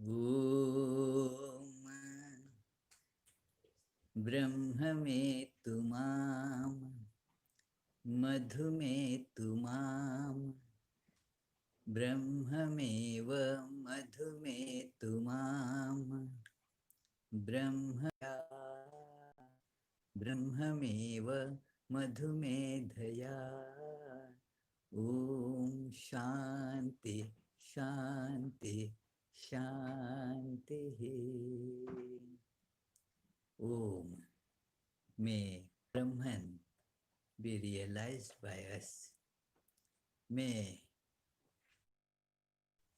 Om Brahmametu Mam Madhumetu Mam Brahmameva Madhumetu Mam Brahmameva Madhumedhaya Om Shanti Shanti Shanti Om. May Brahman be realized by us. May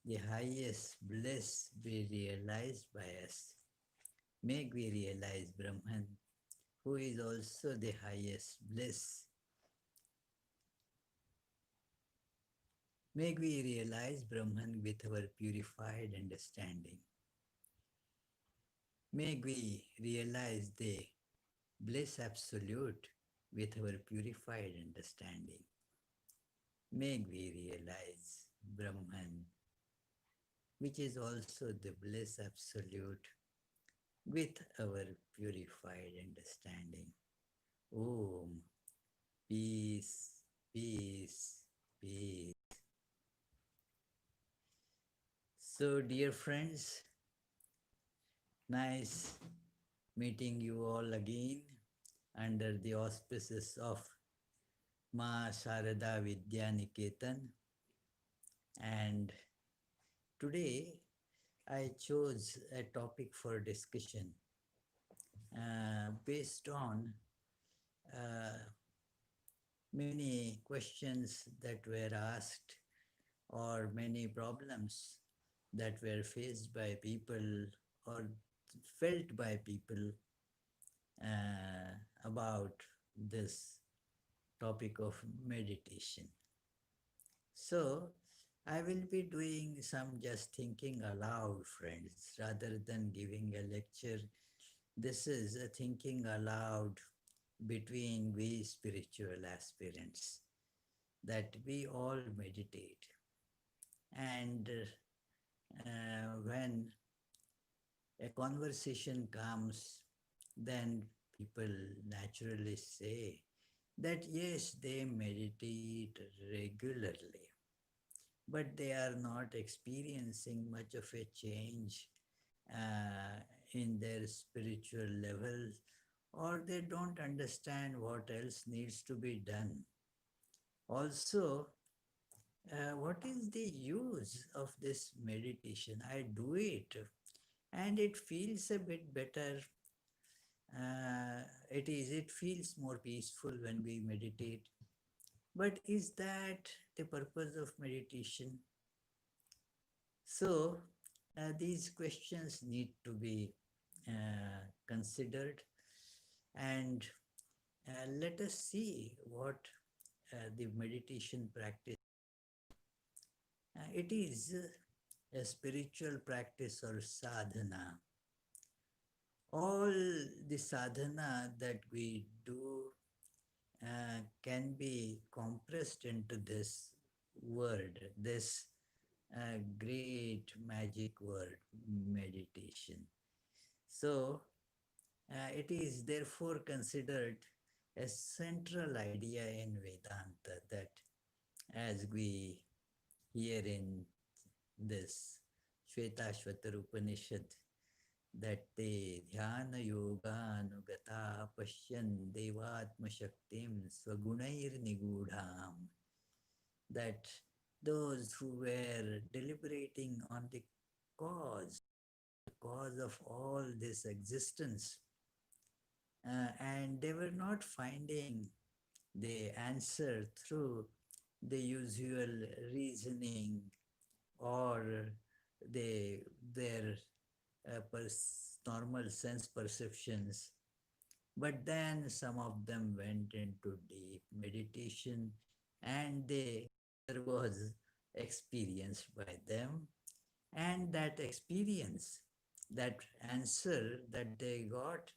the highest bliss be realized by us. May we realize Brahman, who is also the highest bliss. May we realize Brahman with our purified understanding. May we realize the bliss absolute with our purified understanding. May we realize Brahman, which is also the bliss absolute, with our purified understanding. Om, peace, peace, peace. So, dear friends, nice meeting you all again under the auspices of Ma Sharada Vidya Niketan. And today I chose a topic for discussion based on many questions that were asked or many problems that were faced by people or felt by people about this topic of meditation. So, I will be doing some just thinking aloud, friends, rather than giving a lecture. This is a thinking aloud between we spiritual aspirants, that we all meditate. And when a conversation comes, then people naturally say that yes, they meditate regularly, but they are not experiencing much of a change in their spiritual level, or they don't understand what else needs to be done. Also, what is the use of this meditation? I do it and it feels a bit better. It feels more peaceful when we meditate. But is that the purpose of meditation? So, these questions need to be considered, and let us see what the meditation practice. It is a spiritual practice or sadhana. All the sadhana that we do can be compressed into this word, this great magic word, meditation. So, it is therefore considered a central idea in Vedanta, that as we hear in this Shvetashvatar Upanishad, that te dhyana yoga anugata pashyan devatma shaktim swagunair nigudham, that those who were deliberating on the cause of all this existence, and they were not finding the answer through the usual reasoning or their normal sense perceptions. But then some of them went into deep meditation, and there was experienced by them. And that experience, that answer that they got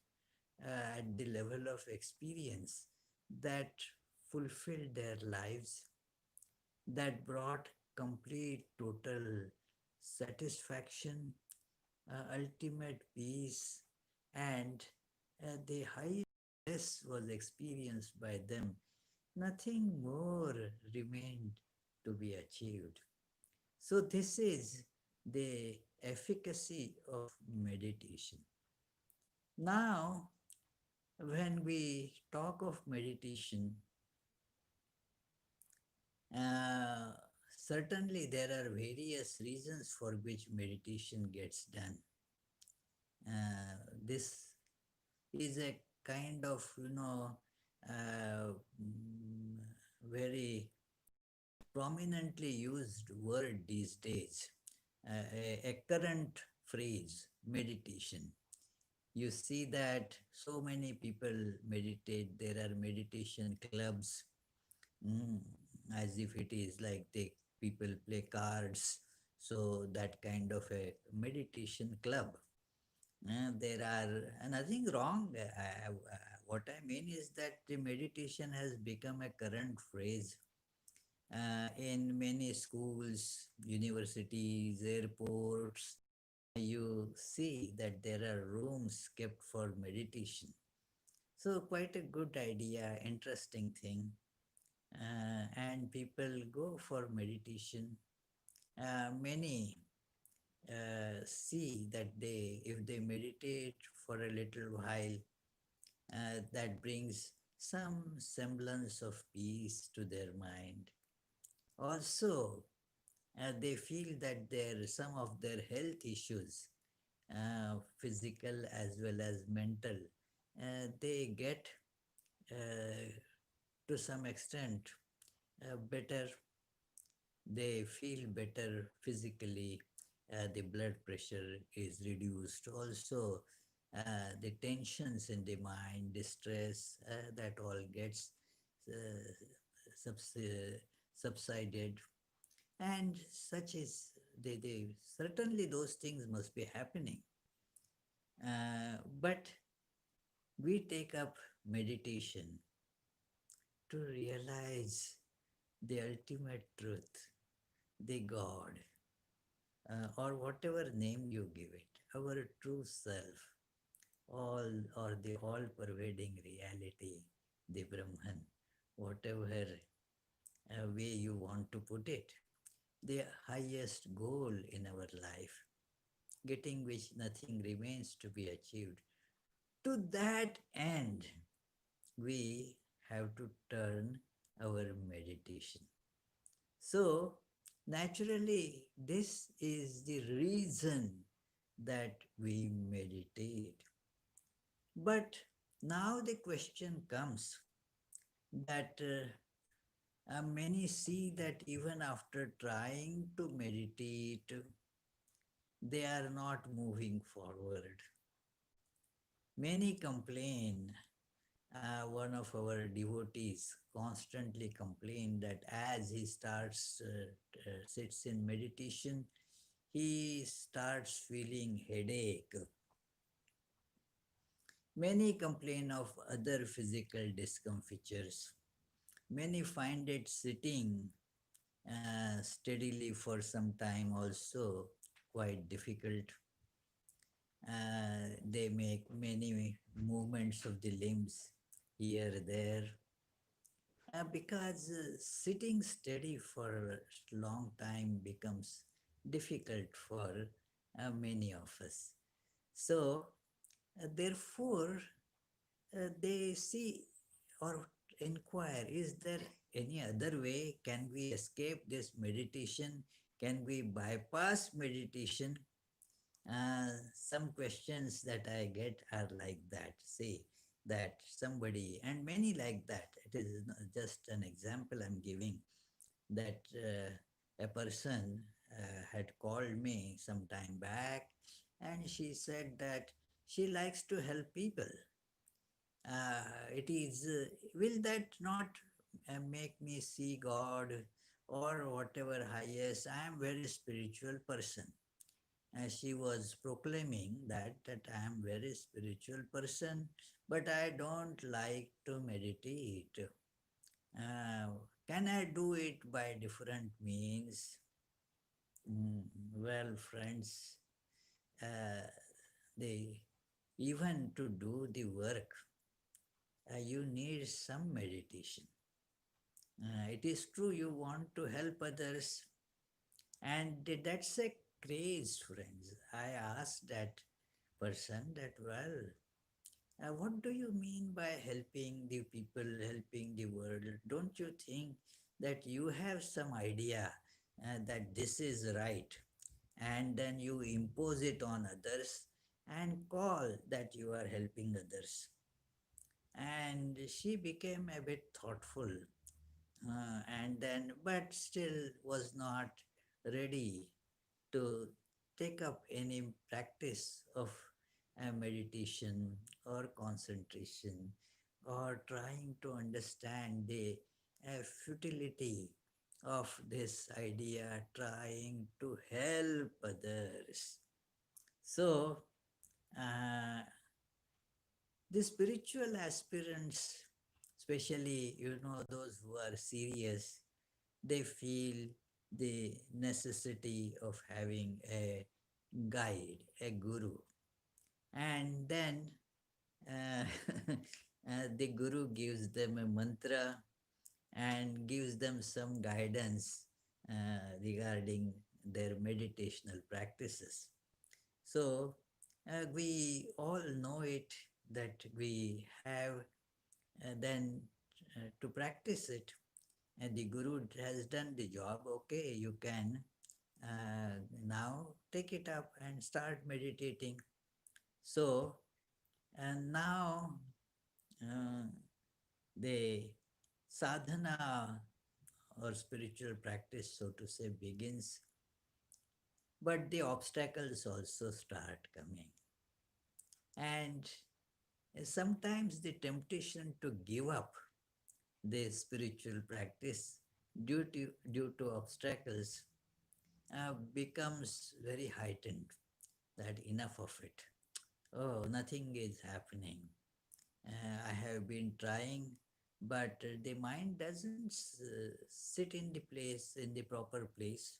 at the level of experience, that fulfilled their lives, that brought complete, total satisfaction ultimate peace, and the highest bliss was experienced by them. Nothing more remained to be achieved. So, this is the efficacy of meditation. Now, when we talk of meditation, uh, certainly there are various reasons for which meditation gets done. This is a kind of, uh, mm, very prominently used word these days, a current phrase, meditation. You see that so many people meditate, there are meditation clubs, mm, as if it is like they people play cards. So that kind of a meditation club. There are nothing wrong. What I mean is that the meditation has become a current phrase in many schools, universities, airports. You see that there are rooms kept for meditation. So, quite a good idea, interesting thing. And people go for meditation. Many see that if they meditate for a little while, that brings some semblance of peace to their mind. Also, they feel that some of their health issues, physical as well as mental, they get uh, to some extent better. They feel better physically. The blood pressure is reduced. Also, the tensions in the mind, the stress, that all gets uh, subs- uh, subsided. And such is, they certainly those things must be happening. But we take up meditation to realize the ultimate truth, the God, or whatever name you give it, our true self, all or the all pervading reality, the Brahman, whatever way you want to put it, the highest goal in our life, getting which nothing remains to be achieved. To that end, we have to turn our meditation. So, naturally, this is the reason that we meditate. But now the question comes that many see that even after trying to meditate, they are not moving forward. Many complain. One of our devotees constantly complained that as he sits in meditation, he starts feeling headache. Many complain of other physical discomforts. Many find it sitting steadily for some time also quite difficult. They make many movements of the limbs here, there, because sitting steady for a long time becomes difficult for many of us. So, therefore, they see or inquire, is there any other way? Can we escape this meditation? Can we bypass meditation? Some questions that I get are like that. Say that somebody, and many like that. It is just an example I'm giving, that a person had called me some time back, and she said that she likes to help people. It is, will that not make me see God or whatever highest? I am very spiritual person. She was proclaiming that I am very spiritual person, but I don't like to meditate. Uh, can I do it by different means? Well, friends, uh, they even to do the work, you need some meditation. It is true you want to help others, and that's a craze, friends. I asked that person that, well, what do you mean by helping the people, helping the world? Don't you think that you have some idea that this is right, and then you impose it on others and call that you are helping others? And she became a bit thoughtful, and then, but still was not ready to take up any practice of meditation or concentration or trying to understand the futility of this idea, trying to help others. So, uh, the spiritual aspirants, especially, those who are serious, they feel the necessity of having a guide, a guru. And then uh, the guru gives them a mantra and gives them some guidance regarding their meditational practices. So we all know it that we have then to practice it. And the guru has done the job. Okay, you can now take it up and start meditating. So, and now uh, the sadhana or spiritual practice, so to say, begins, but the obstacles also start coming. And sometimes the temptation to give up the spiritual practice due to obstacles becomes very heightened, that enough of it. Oh, nothing is happening. I have been trying, but the mind doesn't sit in the place, in the proper place.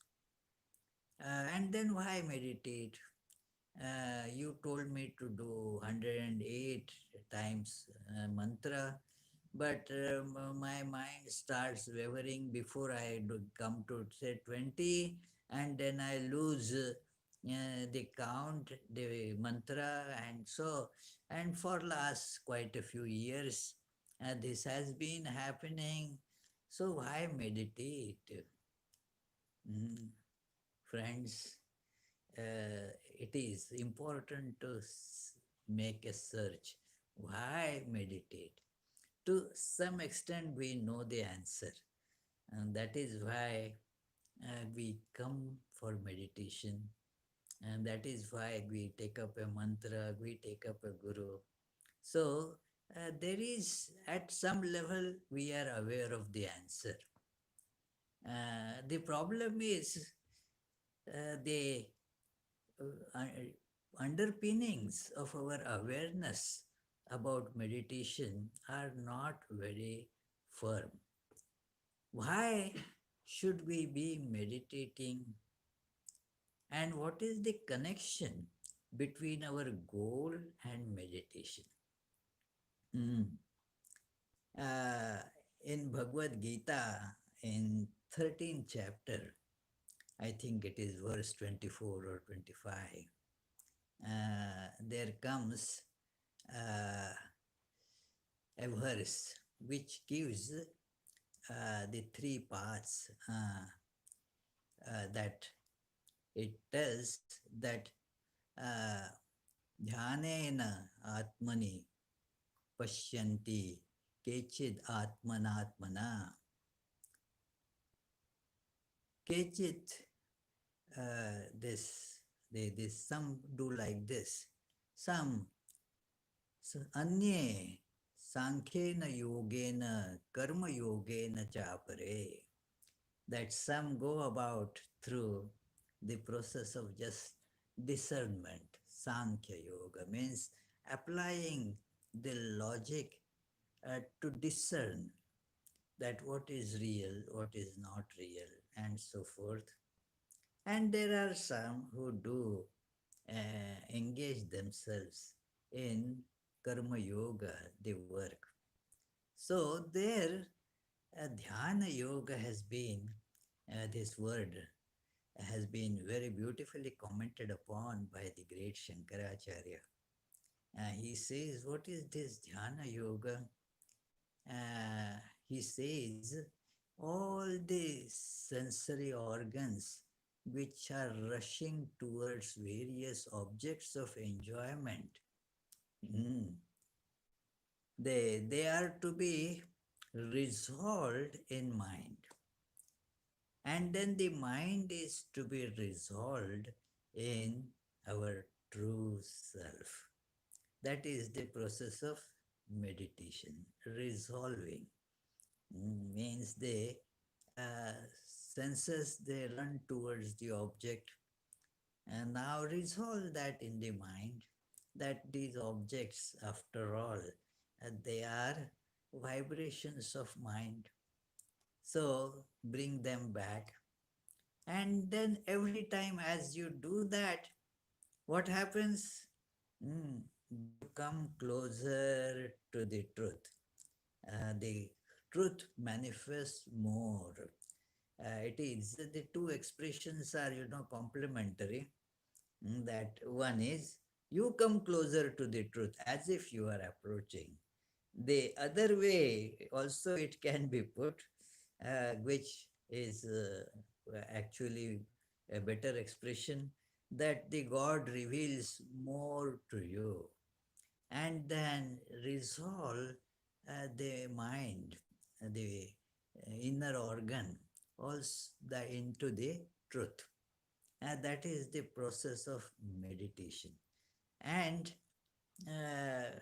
And then why meditate? You told me to do 108 times mantra, but my mind starts wavering before I do come to say 20, and then I lose the count, the mantra, and so, and for last quite a few years, this has been happening. So why meditate? Mm, friends, it is important to make a search. Why meditate? To some extent, we know the answer. And that is why we come for meditation. And that is why we take up a mantra, we take up a guru. So, there is, at some level, we are aware of the answer. The problem is the underpinnings of our awareness about meditation are not very firm. Why should we be meditating? And what is the connection between our goal and meditation? Mm. Uh, in Bhagavad Gita, in 13th chapter, I think it is verse 24 or 25, there comes uh, a verse which gives the three paths that it tells that uh, dhyanena atmani pashyanti kechid atmanatmana kechid this some do like this, some अन्ये सांख्येन योगेन karma yogena chapare, that some go about through the process of just discernment. Sankhya Yoga means applying the logic to discern that what is real, what is not real, and so forth. And there are some who do engage themselves in karma yoga, the work. So there, dhyana yoga has been, this word has been very beautifully commented upon by the great Shankaracharya. He says, what is this dhyana yoga? He says, all the sensory organs which are rushing towards various objects of enjoyment, mm, they are to be resolved in mind. And then the mind is to be resolved in our true self. That is the process of meditation. Resolving means the senses they run towards the object, and now resolve that in the mind that these objects, after all, they are vibrations of mind. So bring them back, and then every time as you do that, what happens? You come closer to the truth. The truth manifests more. It is the two expressions are, complementary. That one is you come closer to the truth as if you are approaching. The other way also it can be put, which is actually a better expression, that the God reveals more to you and then resolve the mind, the inner organ, also into the truth. And that is the process of meditation. And uh,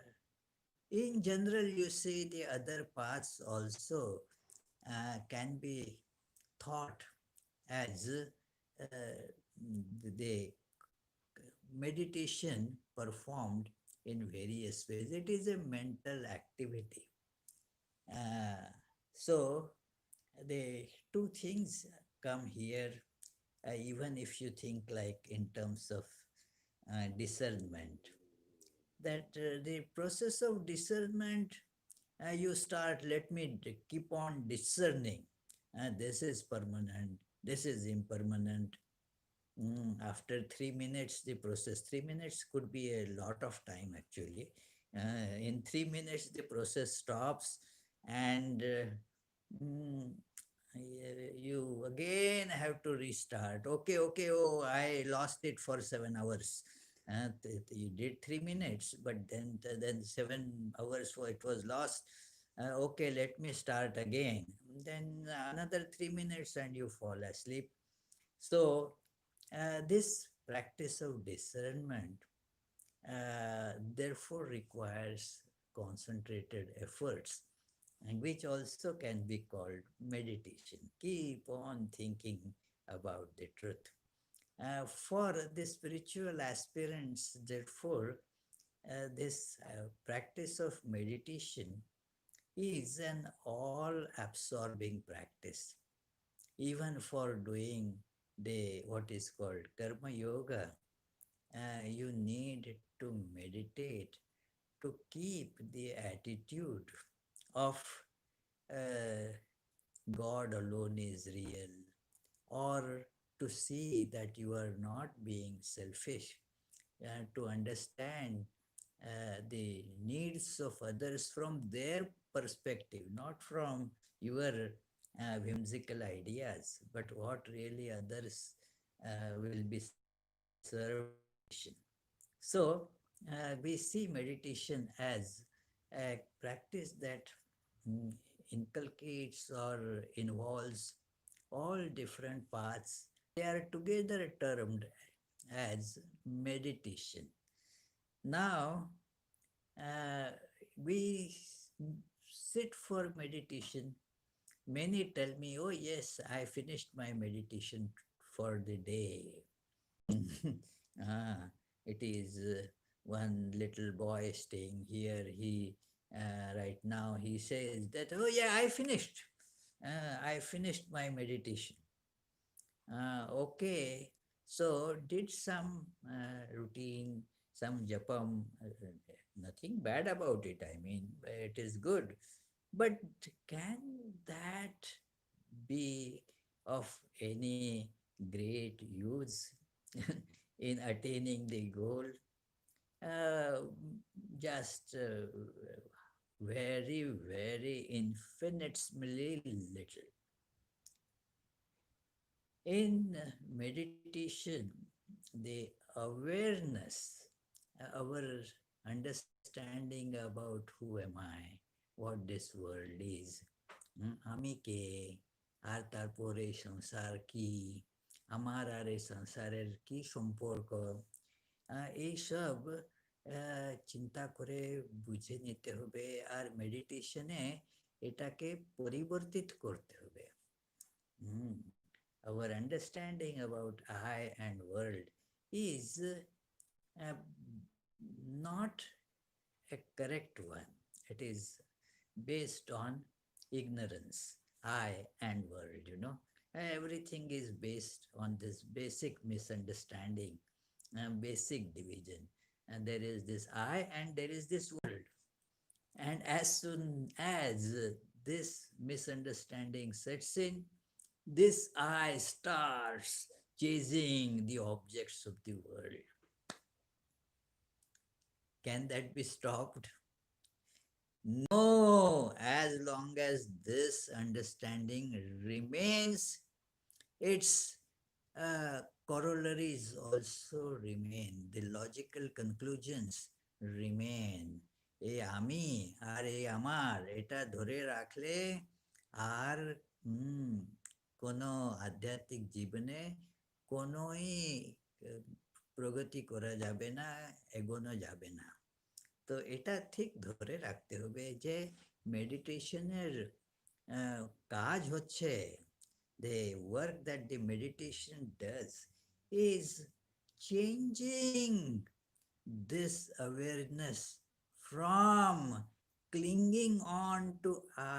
in general, you see the other paths also can be thought as the meditation performed in various ways. It is a mental activity. Uh, so the two things come here, even if you think like in terms of discernment, that the process of discernment, you start, let me keep on discerning. This is permanent, this is impermanent. After 3 minutes, the process, 3 minutes could be a lot of time actually. In 3 minutes, the process stops, and mm, you again have to restart. Okay, okay, oh, I lost it for 7 hours. You did 3 minutes, but then 7 hours for it was lost. Okay, let me start again. Then another 3 minutes, and you fall asleep. So this practice of discernment therefore requires concentrated efforts, and which also can be called meditation. Keep on thinking about the truth. For the spiritual aspirants, therefore, this practice of meditation is an all absorbing practice. Even for doing the what is called karma yoga, you need to meditate to keep the attitude of uh, God alone is real, or to see that you are not being selfish, to understand the needs of others from their perspective, not from your whimsical ideas, but what really others will be served by meditation. So, we see meditation as a practice that mm, inculcates or involves all different paths. They are together termed as meditation. Now, uh, we sit for meditation. Many tell me, oh, yes, I finished my meditation for the day. ah, it is one little boy staying here. He right now he says that, oh yeah, I finished. I finished my meditation. Okay, so did some routine. some japam, nothing bad about it. I mean, it is good. But can that be of any great use in attaining the goal? Uh, just very, very infinitesimally little. In meditation, the awareness, our understanding about who am I, what this world is, আমি কে, আর তারপরে সংসার কি, আমার আর এই সংসারের কি সম্পর্ক, এইসব চিন্তা করে বুঝে নিতে হবে আর মেডিটেশনে এটাকে পরিবর্তিত করতে হবে। হুম, our understanding about I and world is not a correct one. It is based on ignorance, I and world, you know. Everything is based on this basic misunderstanding, basic division. And there is this I and there is this world. And as soon as this misunderstanding sets in, this I starts chasing the objects of the world. Can that be stopped? No, as long as this understanding remains, its corollaries also remain, the logical conclusions remain. এই আমি আর এই আমার এটা ধরে রাখলে আর হুম, কোনো আধ্যাত্মিক জীবনে কোনোই আহ, প্রগতি করা যাবে না, এগোনো যাবে না। তো এটা ঠিক ধরে রাখতে হবে যে মেডিটেশনের কাজ হচ্ছে, the work that the meditation does is changing this awareness from clinging on to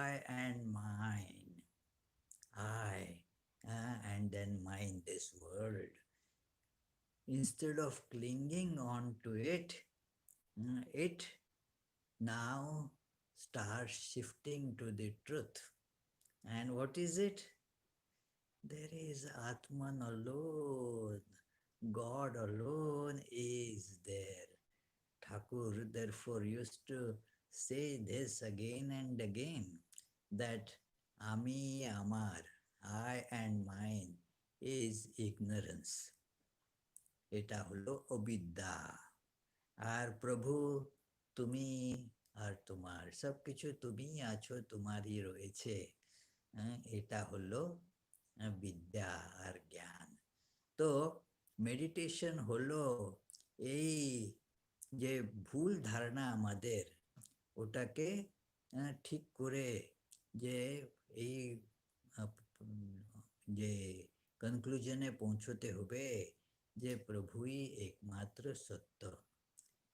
I and mine, I, and then mine, this world. Instead of clinging on to it, it now starts shifting to the truth. And what is it? There is Atman alone. God alone is there. Thakur therefore used to say this again and again, that Ami Amar, I and mine, is ignorance. Eta holo অবিদ্যা। আর প্রভু তুমি আর তোমার সব কিছু তুমি আছো, তোমারই রয়েছে, এটা হলো বিদ্যা আর জ্ঞান। তো মেডিটেশন হলো এই যে ভুল ধারণা আমাদের, ওটাকে ঠিক করে যে এই যে কনক্লুশনে পৌঁছতে হবে যে প্রভুই একমাত্র সত্য,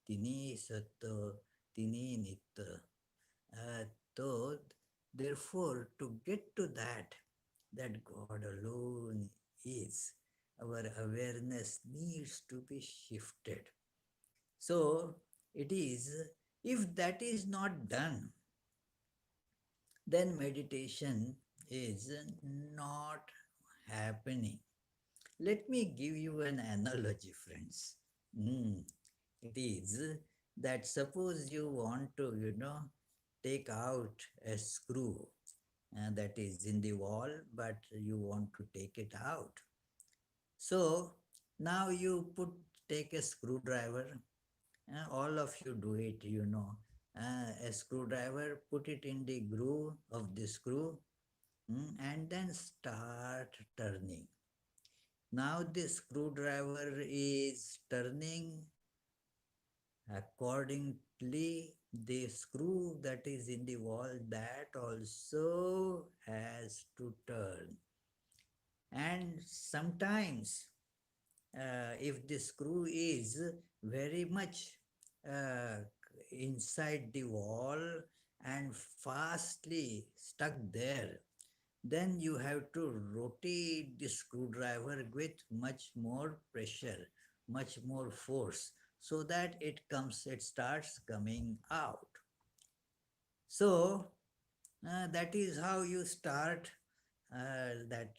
তিনি সত্য, তিনি নিত্য। তো therefore to get to that God alone is, our awareness needs to be shifted. So it is, if that is not done, then meditation is not happening. Let me give you an analogy, friends. It is that suppose you want to, take out a screw that is in the wall, but you want to take it out. So now you take a screwdriver, all of you do it, a screwdriver, put it in the groove of the screw, and then start turning. Now the screwdriver is turning accordingly, the screw that is in the wall, that also has to turn. And sometimes if the screw is very much uh, inside the wall and fastly stuck there, then you have to rotate the screwdriver with much more pressure, much more force, so that it starts coming out. So that is how you start that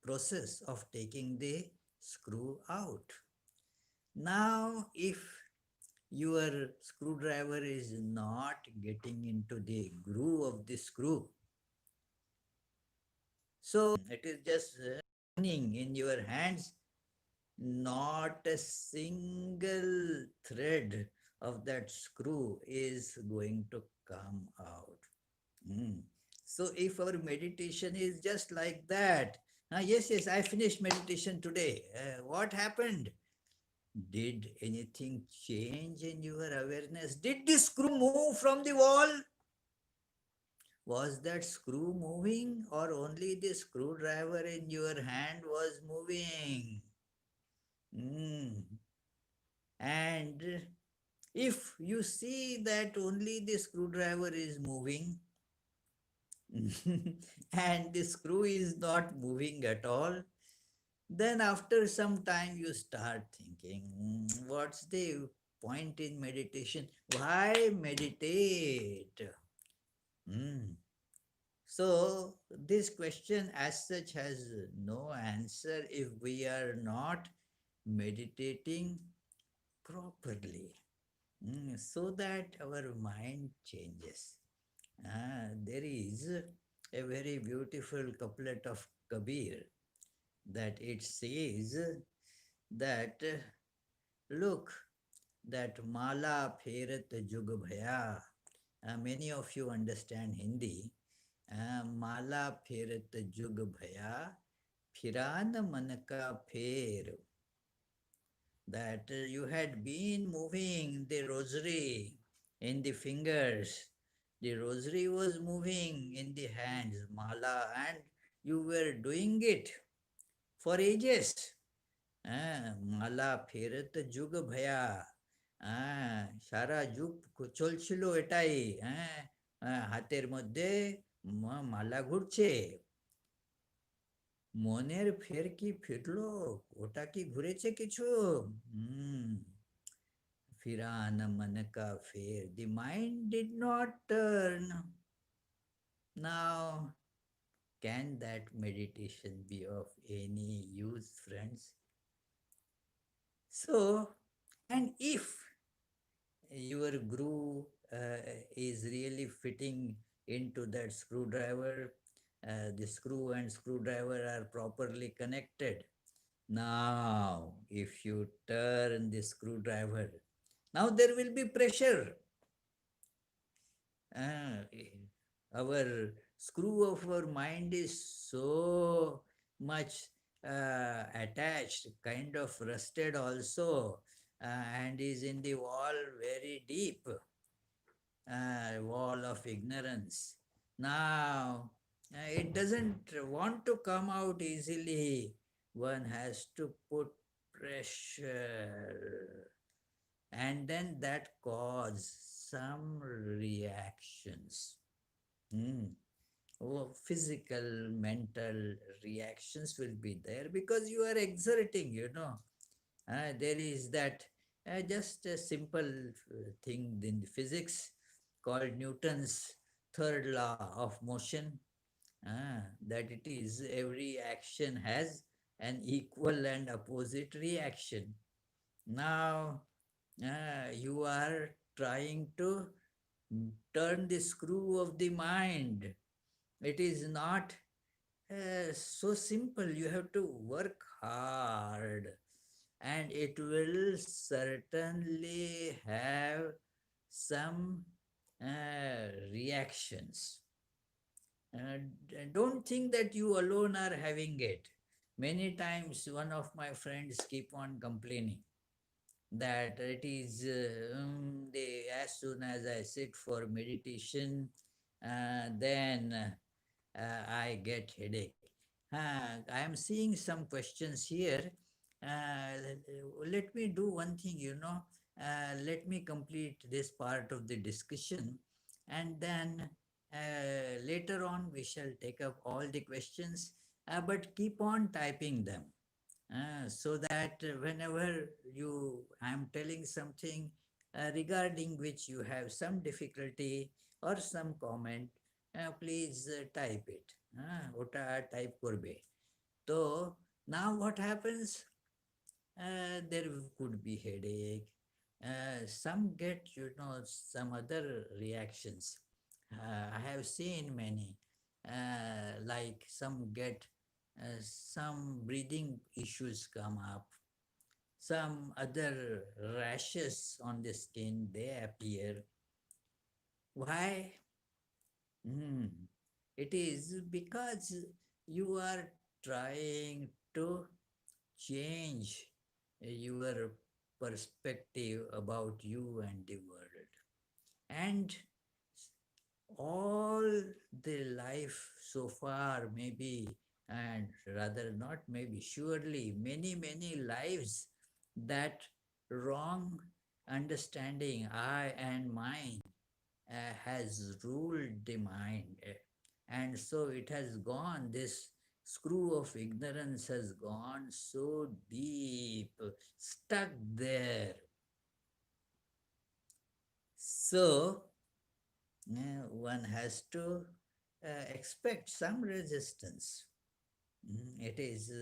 process of taking the screw out. Now, if your screwdriver is not getting into the groove of the screw, so it is just running in your hands, not a single thread of that screw is going to come out. Mm. So if our meditation is just like that, yes, yes, I finished meditation today. What happened? Did anything change in your awareness? Did the screw move from the wall? Was that screw moving, or only the screwdriver in your hand was moving? Mm. And if you see that only the screwdriver is moving, and the screw is not moving at all, then after some time you start thinking, what's the point in meditation? Why meditate? Mm. So this question as such has no answer if we are not meditating properly. So that our mind changes. There is a very beautiful couplet of Kabir that it says that, look, that mala pherat jug bhaya. Many of you understand Hindi. Mala pherat jug bhaya, phiran man ka pher. That you had been moving the rosary in the fingers. The rosary was moving in the hands, mala, and you were doing it for ages. মালা ফেরত যুগ ভয়া, সারা যুগ চলছিল এটাই, হাতের মধ্যে মালা ঘুরছে, মনের ফের কি ফিরলো, ওটা কি ঘুরেছে কিছু? হুম, ফিরান মন কা ফের, the mind did not turn. Now, can that meditation be of any use, friends? So, and if your groove is really fitting into that screwdriver, the screw and screwdriver are properly connected. Now, if you turn the screwdriver, now there will be pressure. Uh, our screw of our mind is so much attached, kind of rusted also, and is in the wall very deep, wall of ignorance. Now, it doesn't want to come out easily. One has to put pressure, and then that cause some reactions. Physical, mental reactions will be there because you are exerting. There is that just a simple thing in physics called Newton's third law of motion, that it is every action has an equal and opposite reaction. Now, you are trying to turn the screw of the mind. It is not so simple. You have to work hard, and it will certainly have some reactions. Don't think that you alone are having it. Many times, one of my friends keep on complaining that it is as soon as I sit for meditation, then I get headache. I am seeing some questions here. Let me do one thing. Let me complete this part of the discussion, and then later on we shall take up all the questions, but keep on typing them. So that whenever I'm telling something regarding which you have some difficulty or some comment, please type it. ওটা type করবে. So now what happens? There could be headache. Some get, some other reactions. I have seen many, like some get some breathing issues come up, some other rashes on the skin, they appear. Why? Hmm. It is because you are trying to change your perspective about you and the world. And all the life so far, maybe, and rather not maybe, surely, many, many lives, that wrong understanding, I and mine, has ruled the mind. And so it has gone, this screw of ignorance has gone so deep, stuck there. So one has to expect some resistance. It is,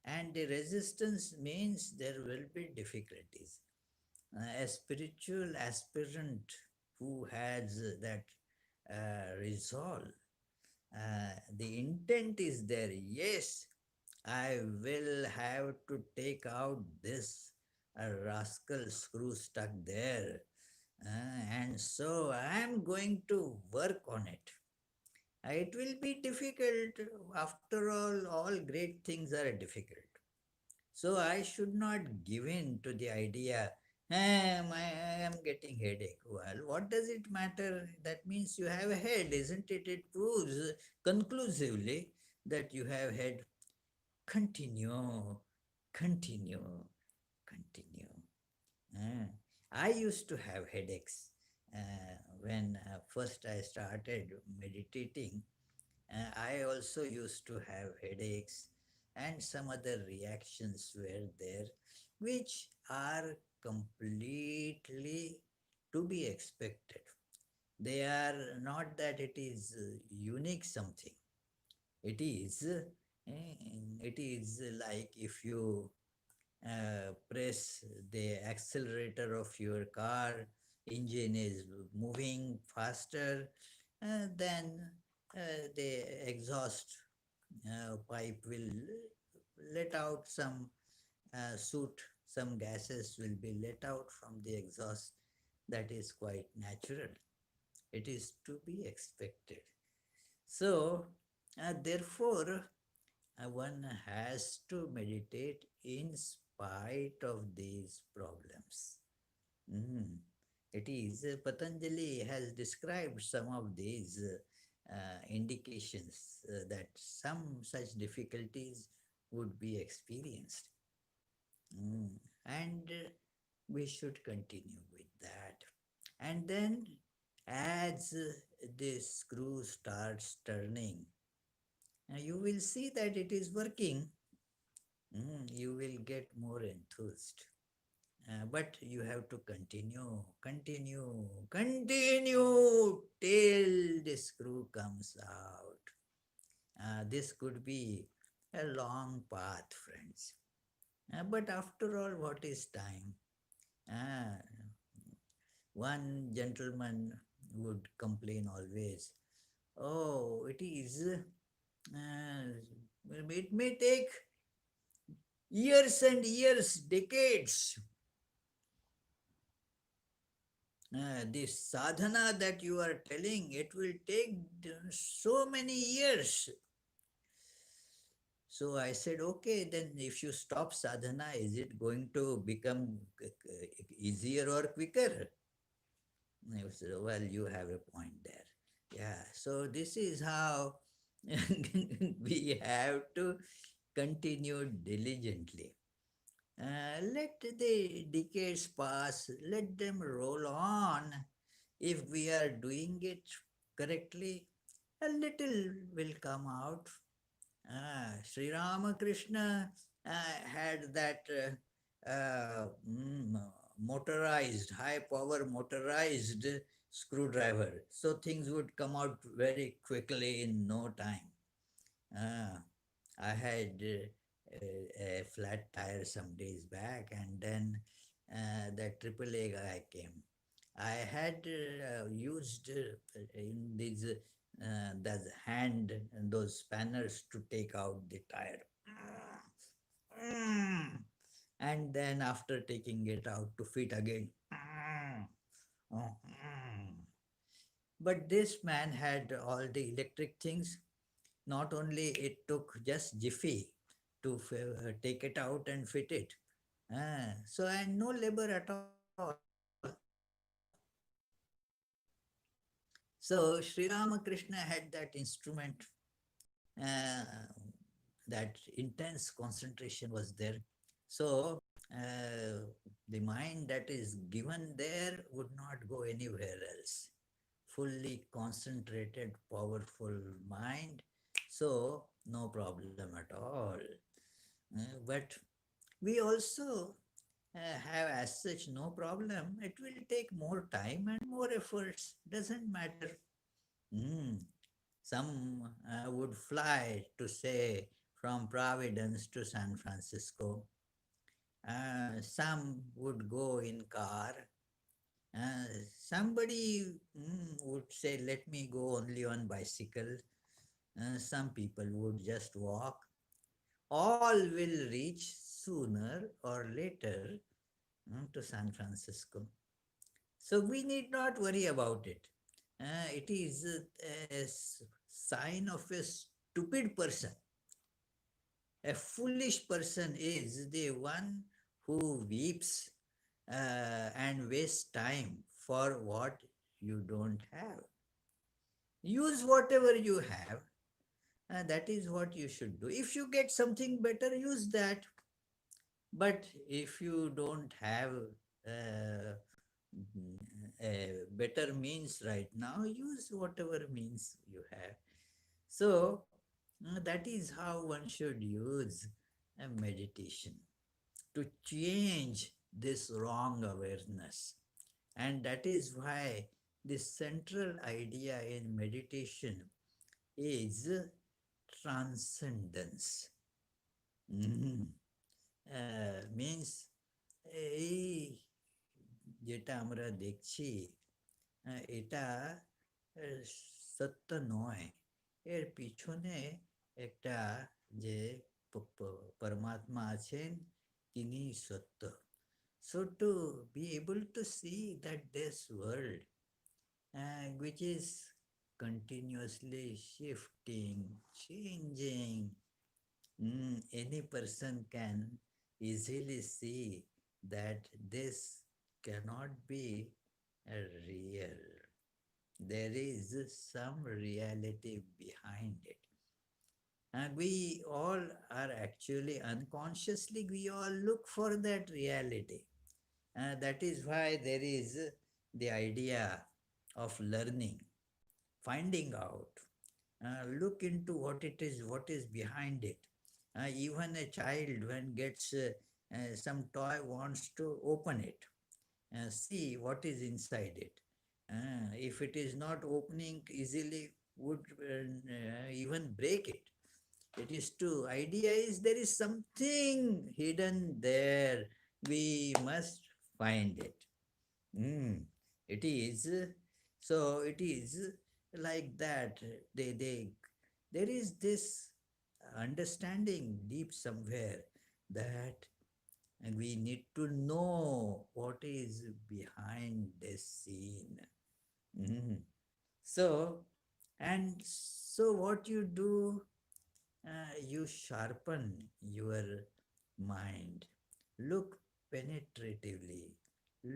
and the resistance means there will be difficulties. A spiritual aspirant who has that resolve, the intent is there. Yes, I will have to take out this rascal screw stuck there. And so I am going to work on it. It will be difficult. After all great things are difficult. So I should not give in to the idea, I am getting headache. Well, what does it matter? That means you have a head, isn't it? It proves conclusively that you have head. Continue, continue, continue. Uh, I used to have headaches when first I started meditating. I also used to have headaches, and some other reactions were there, which are completely to be expected. They are not that it is unique something. It is, it is like if you press the accelerator of your car, engine is moving faster, then the exhaust pipe will let out some soot, some gases will be let out from the exhaust. That is quite natural. It is to be expected. So, therefore, one has to meditate in spite of these problems. Mm. It is, Patanjali has described some of these indications that some such difficulties would be experienced. Mm. And we should continue with that. And then, as the screw starts turning, you will see that it is working. You will get more enthused. But you have to continue till the screw comes out. This could be a long path, friends. But after all, what is time? Uh, One gentleman would complain always, oh, it may take years and years, decades. This sadhana that you are telling, it will take so many years. So I said, okay, then if you stop sadhana, is it going to become easier or quicker? And I said, well, you have a point there. Yeah, so this is how we have to continue diligently. Let the decades pass, let them roll on. If we are doing it correctly, a little will come out. Sri Ramakrishna had that high power motorized screwdriver. So things would come out very quickly in no time. Uh, I had a flat tire some days back, and then the AAA guy came. I had used in these that hand and those spanners to take out the tire. Mm. And then after taking it out to fit again. But this man had all the electric things. Not only it took just jiffy to take it out and fit it. So and no labor at all. So Sri Ramakrishna had that instrument, uh, that intense concentration was there. So the mind that is given there would not go anywhere else. Fully concentrated, powerful mind. So no problem at all. But we also have as such no problem. It will take more time and more efforts. Doesn't matter. Hmm. Some would fly to say from Providence to San Francisco. Some would go in car. Somebody would say, let me go only on bicycle. Some people would just walk. All will reach sooner or later to San Francisco. So we need not worry about it. It is a sign of a stupid person. A foolish person is the one who weeps and wastes time for what you don't have. Use whatever you have. That is what you should do. If you get something better, use that. But if you don't have uh, better means right now, use whatever means you have. So that is how one should use a meditation to change this wrong awareness. And that is why the central idea in meditation is transcendence. Mhm. Means এই যেটা আমরা দেখছি এটা সত্য নয়, এর পিছনে একটা যে পরমাত্মা আছেন তিনি সত্য. So to be able to see that this world, which is continuously shifting, changing, any person can easily see that this cannot be a real. There is some reality behind it. And we all are actually unconsciously, we all look for that reality. That is why there is the idea of learning, finding out, look into what is behind it. Even a child, when gets some toy, wants to open it, see what is inside it. If it is not opening easily, would even break it. It is to idea is there is something hidden there. We must find it. It is so. It is like that. They there is this understanding deep somewhere that and we need to know what is behind this scene. Mhm. So, and so what you do, you sharpen your mind, look penetratively,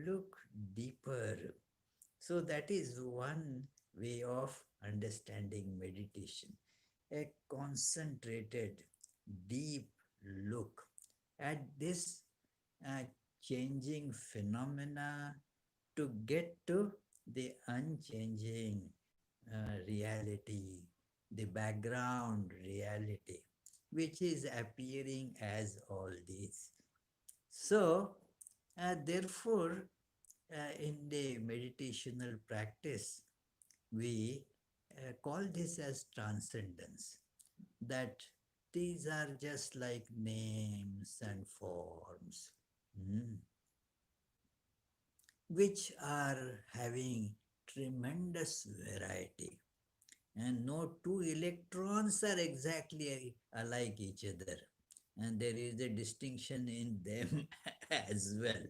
look deeper. So, that is one way of understanding meditation, a concentrated, deep look at this uh, changing phenomena to get to the unchanging reality, the background reality. which is appearing as all these. So, therefore, in the meditational practice, we call this as transcendence. That these are just like names and forms, mm, which are having tremendous variety. And no two electrons are exactly alike each other. And there is a distinction in them as well.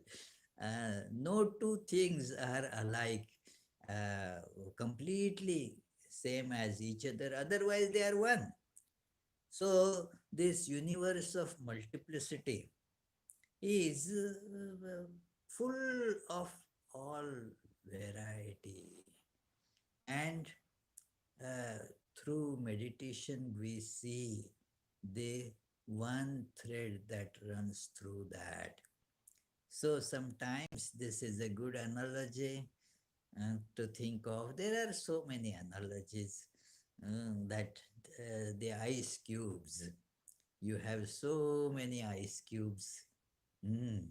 No two things are alike, uh, completely same as each other, otherwise, they are one. So, this universe of multiplicity is full of all variety. And uh, through meditation, we see the one thread that runs through that. So sometimes this is a good analogy to think of. There are so many analogies that the ice cubes. You have so many ice cubes. Mm.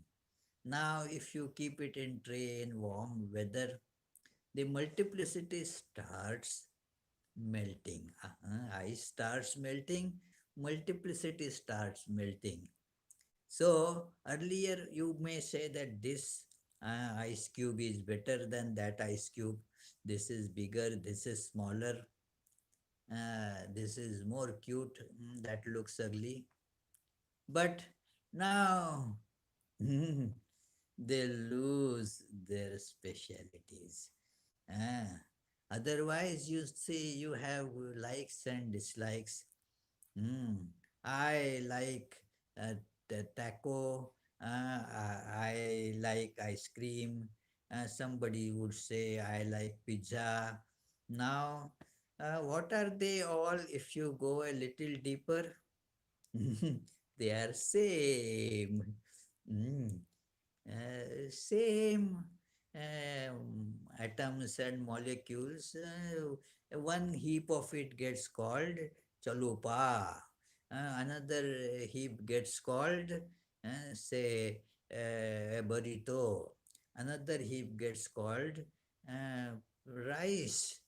Now, if you keep it in tray in warm weather, the multiplicity starts melting. Ice starts melting, multiplicity starts melting. So earlier you may say that this ice cube is better than that ice cube. This is bigger, this is smaller, this is more cute, that looks ugly. But now they lose their specialities. Ah, Otherwise, you see, you have likes and dislikes. I like taco. I like ice cream. Somebody would say, I like pizza. Now, what are they all if you go a little deeper? They are same. Mm. Same atoms and molecules. One heap of it gets called chalupa. Another heap gets called, say, burrito. Another heap gets called rice.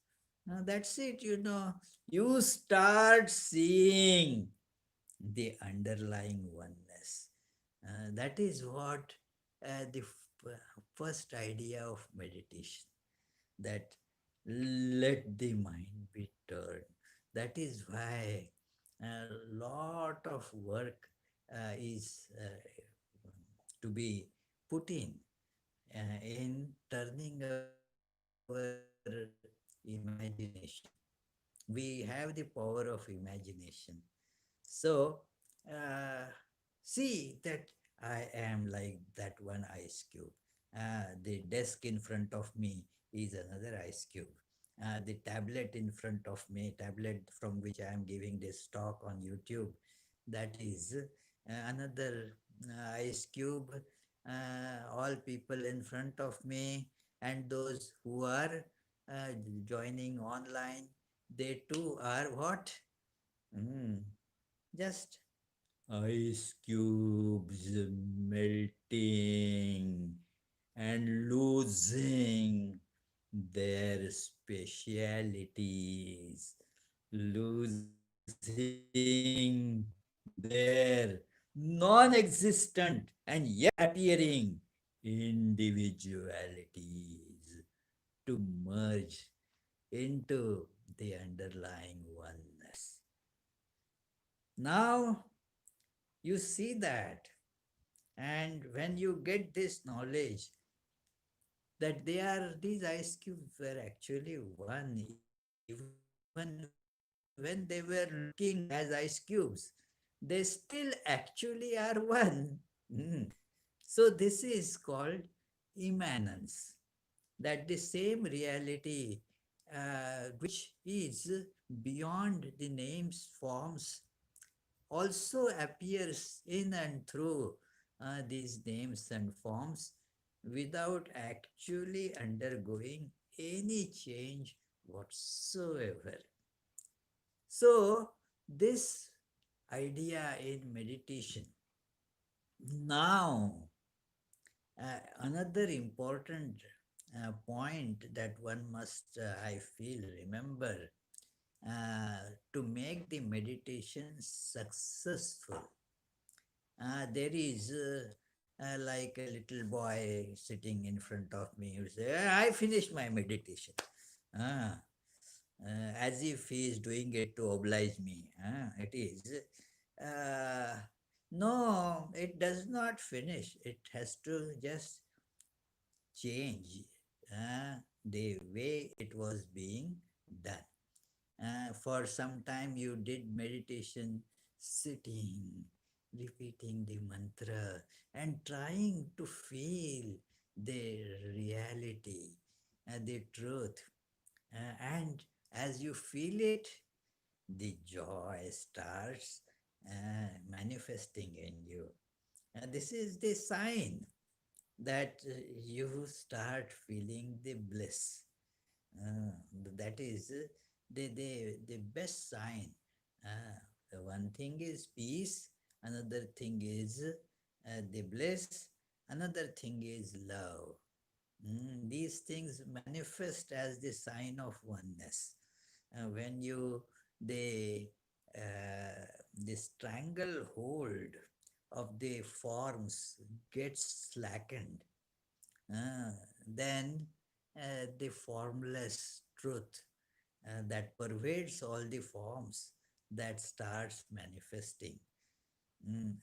That's it, You start seeing the underlying oneness. That is what the first idea of meditation, that let the mind be turned. That is why a lot of work is to be put in turning our imagination. We have the power of imagination. So, uh, see that I am like that one ice cube. The desk in front of me is another ice cube. The tablet in front of me, tablet from which I am giving this talk on YouTube, that is another ice cube. All people in front of me and those who are uh, joining online, they too are what? Mm, just ice cubes melting and losing their specialities, losing their non existent and yet appearing individualities to merge into the underlying oneness. Now you see that, and when you get this knowledge that these ice cubes were actually one, even when they were looking as ice cubes, they still actually are one. So this is called immanence, that the same reality which is beyond the names forms also appears in and through these names and forms without actually undergoing any change whatsoever. So, this idea in meditation. Now, another important point that one must, I feel, remember to make the meditation successful. There is like a little boy sitting in front of me who say, I finished my meditation. Ah, as if he is doing it to oblige me. It is. Uh, no, it does not finish. It has to just change the way it was being done. For some time, you did meditation sitting, repeating the mantra, and trying to feel the reality, the truth. And as you feel it, the joy starts manifesting in you. And this is the sign that you start feeling the bliss. Uh, that is the best sign. The one thing is peace, another thing is the bliss, another thing is love. These things manifest as the sign of oneness. When you the the stranglehold of the forms gets slackened, uh, then the formless truth that pervades all the forms that starts manifesting.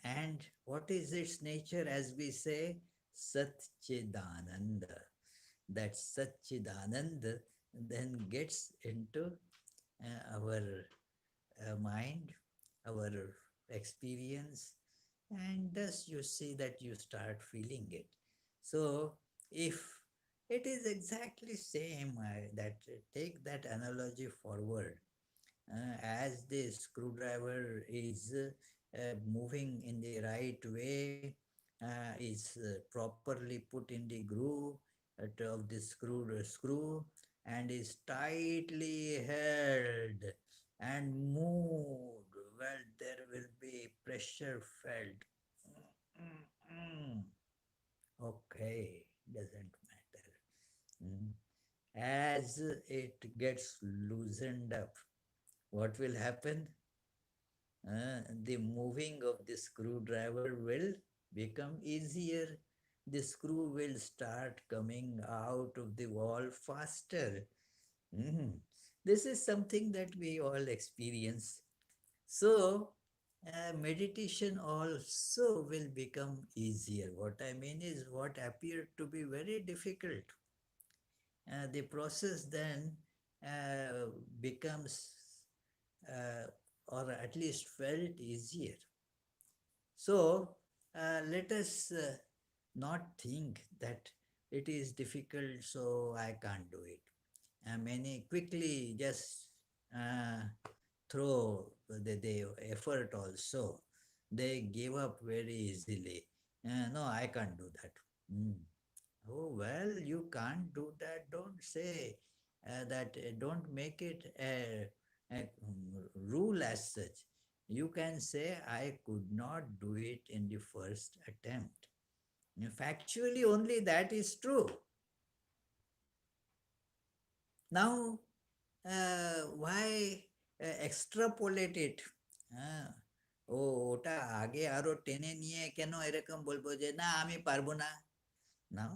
And what is its nature, as we say? Satchidananda. That Satchidananda then gets into our mind, our experience, and thus you see that you start feeling it. So if it is exactly same, that take that analogy forward, as the screwdriver is moving in the right way, is properly put in the groove of the screw, and is tightly held and moved, well, there will be pressure felt. Mm. Okay, doesn't matter. Mm. As it gets loosened up, what will happen? The moving of the screwdriver will become easier. The screw will start coming out of the wall faster. Mhm. This is something that we all experience. So, meditation also will become easier. What I mean is, what appeared to be very difficult, the process then becomes, uh, or at least felt easier. So, let us not think that it is difficult, so I can't do it. Many quickly just uh, throw the effort also. They give up very easily. No, I can't do that. Mm. Oh, well, you can't do that. Don't say that. Don't make it a rule as such. You can say, I could not do it in the first attempt. Factually, only that is true. Now, why extrapolate it? হ্যাঁ, ওটা আগে আরো টেনে নিয়ে কেন এরকম বলবো যে না আমি পারবো না? না,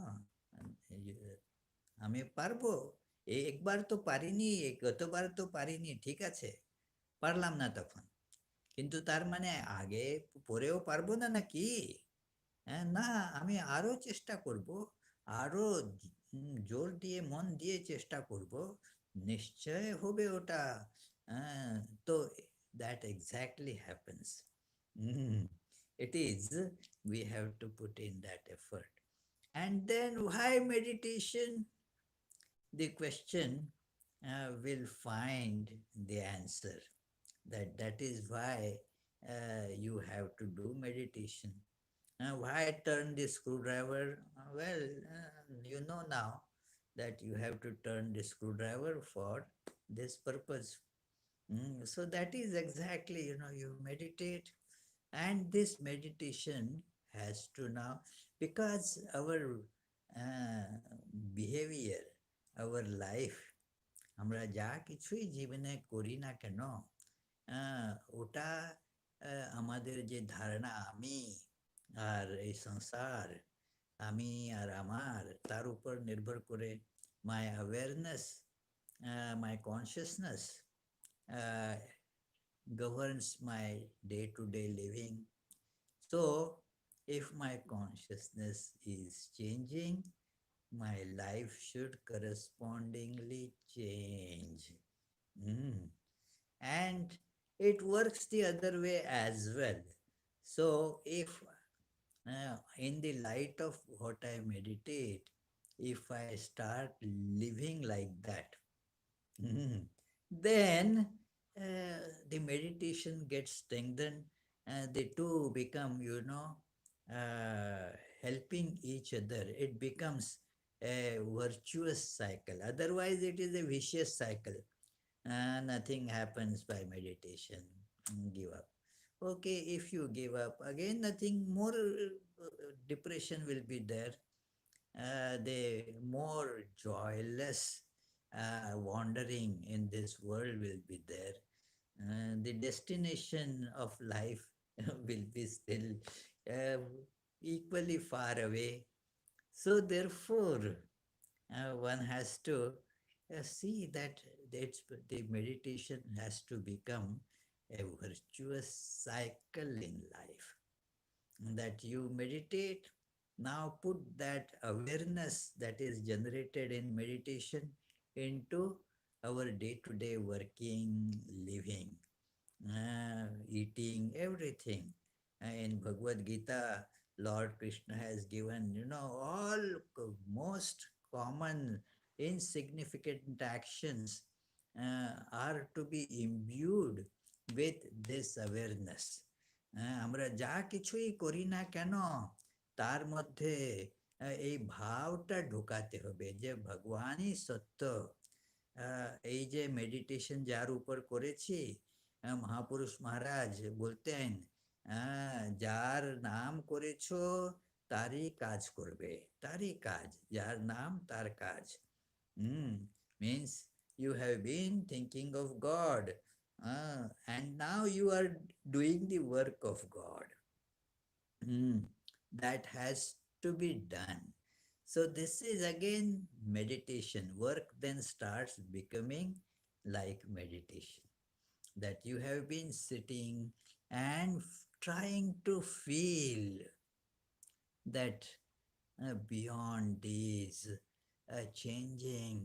আমি পারবো। একবার তো পারিনি, গতবার তো পারিনি, ঠিক আছে, পারলাম না তখন। কিন্তু তার মানে আগে পরেও পারবো না নাকি? হ্যাঁ, না, আমি আরো চেষ্টা করব, আরো জোর দিয়ে মন দিয়ে চেষ্টা করব, নিশ্চয় হবে ওটা। হ্যাঁ, তো that exactly happens. Mm. It is, we have to put in that effort. And then why meditation? The question will find the answer. That is why you have to do meditation. Why turn the screwdriver? Well, you know now that you have to turn the screwdriver for this purpose. So that is exactly, you meditate, and this meditation has to now, because our uh, behavior, our life, আমরা যা কিছুই জীবনে করি না কেন, ওটা আমাদের যে ধারণা আমি আর এই সংসার, আমি আর আমার, তার উপর নির্ভর করে my awareness, my consciousness uh, governs my day-to-day living. So, if my consciousness is changing, my life should correspondingly change. Mm. And it works the other way as well. So, if in the light of what I meditate, if I start living like that, then the meditation gets strengthened. The two become, helping each other. It becomes a virtuous cycle. Otherwise, it is a vicious cycle. Nothing happens by meditation. Give up. Okay, if you give up, again, nothing more, depression will be there. The more joyless wandering in this world will be there. The destination of life will be still uh, equally far away. So, therefore, one has to see that the meditation has to become a virtuous cycle in life, that you meditate. Now put that awareness that is generated in meditation into our day-to-day working, living, eating, everything. In Bhagavad Gita, Lord Krishna has given, all most common, insignificant actions are to be imbued with this awareness. আমরা যা কিছুই করি না কেন, তার মধ্যে এই ভাবটা ঢোকাতে হবে যে ভগবানই সত্য। এই যে মেডিটেশন যার উপর করেছি, মহাপুরুষ মহারাজ বলতেন, যার নাম করেছো তারই কাজ করবে, তারই কাজ, যার নাম তার কাজ। Means you have been thinking of God, and now you are doing the work of God. That has to be done. So this is again meditation. Work then starts becoming like meditation. That you have been sitting and trying to feel that beyond these changing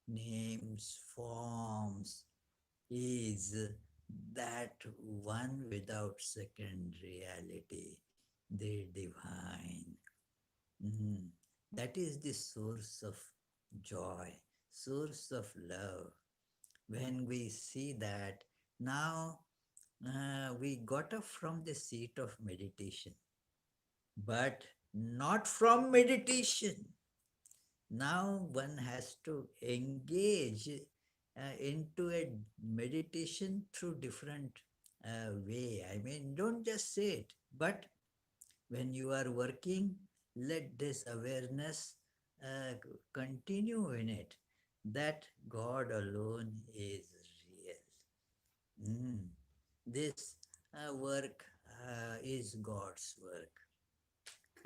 names, forms, is that one without second reality, the divine. Mhm. That is the source of joy, source of love. When we see that, now we got up from the seat of meditation, but not from meditation. Now one has to engage into a meditation through different way. I mean, don't just say it, but when you are working, let this awareness continue in it, that God alone is real. This work is God's work,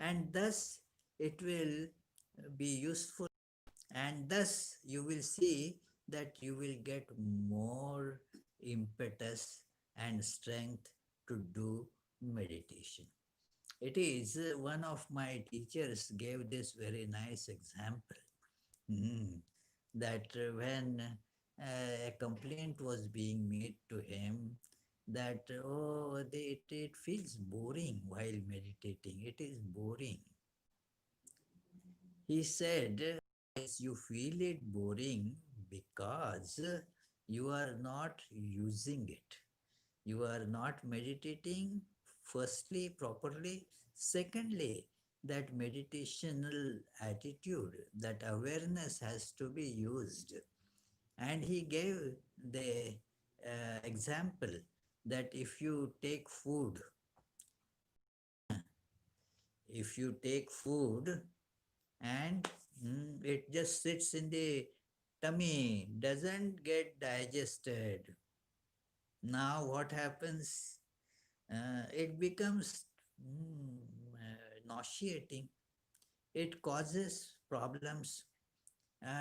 and thus it will be useful, and thus you will see that you will get more impetus and strength to do meditation. It is one of my teachers gave this very nice example. Mm, that when a complaint was being made to him, that it feels boring while meditating, it is boring. He said, yes, you feel it boring because you are not using it. You are not meditating, firstly, properly. Secondly, that meditational attitude, that awareness has to be used. And he gave the example that if you take food and it just sits in the tummy, doesn't get digested. Now what happens? It becomes nauseating. It causes problems.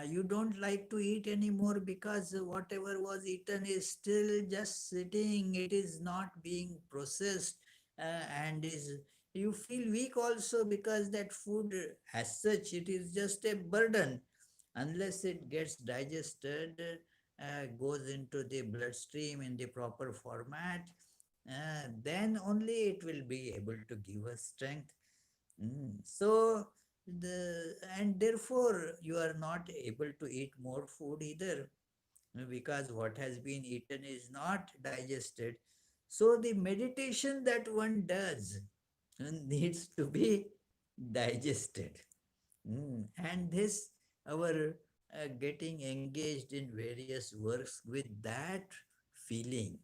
You don't like to eat anymore because whatever was eaten is still just sitting. It is not being processed, and is you feel weak also because that food, as such, it is just a burden. Unless it gets digested, goes into the bloodstream in the proper format, then only it will be able to give us strength. So and therefore you are not able to eat more food either, because what has been eaten is not digested. So the meditation that one does needs to be digested. And this our getting engaged in various works with that feeling.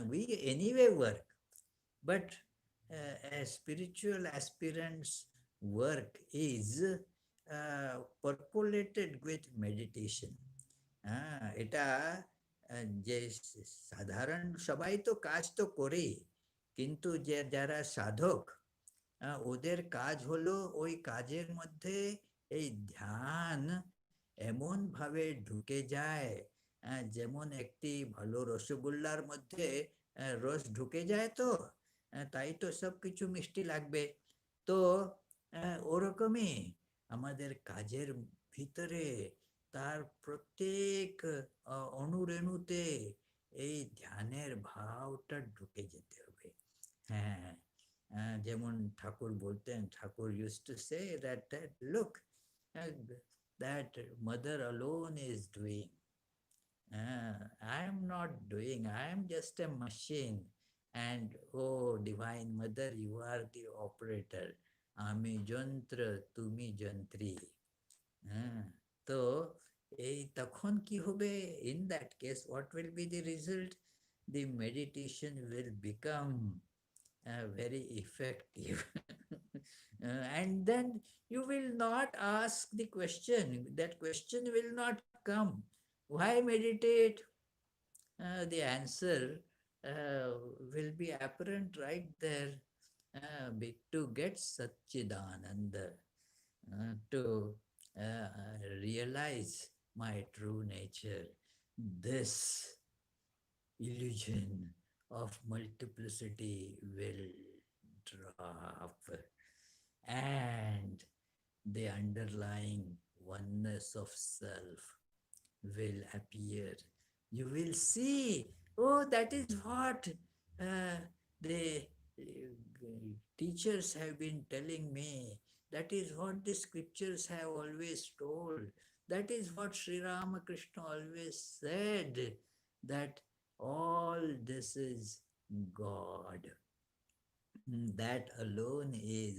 We anyway work, but a spiritual aspirant's work is percolated with meditation. এটা যে সাধারণ সবাই তো কাজ তো করেই, কিন্তু যে যারা সাধক, ওদের কাজ হলো ওই কাজের মধ্যে এই ধ্যান এমন ভাবে ঢুকে যায়, যেমন একটি ভালো রসগোল্লার মধ্যে রস ঢুকে যায়, তো তাই তো সব কিছু মিষ্টি লাগবে। তো ওরকমই আমাদের কাজের ভিতরে তার প্রত্যেক অণুরেণুতে এই ধ্যানের ভাবটা ঢুকে যেতে হবে। হ্যাঁ, যেমন ঠাকুর বলতেন, ঠাকুর used to say that look, uh, that mother alone is doing. I am not doing, I am just a machine. And oh, Divine Mother, you are the operator. আমি যন্ত্র, তুমি যন্ত্রী। হ্যাঁ, তো এই তখন কি হবে? In that case, what will be the result? The meditation will become very effective. And then you will not ask the question. That question will not come. Why meditate? The answer will be apparent right there. To get Satchidananda, to realize my true nature, this illusion of multiplicity will drop, and the underlying oneness of self will appear. You will see, oh, that is what uh, the teachers have been telling me. That is what the scriptures have always told. That is what Sri Ramakrishna always said, that all this is God. That alone is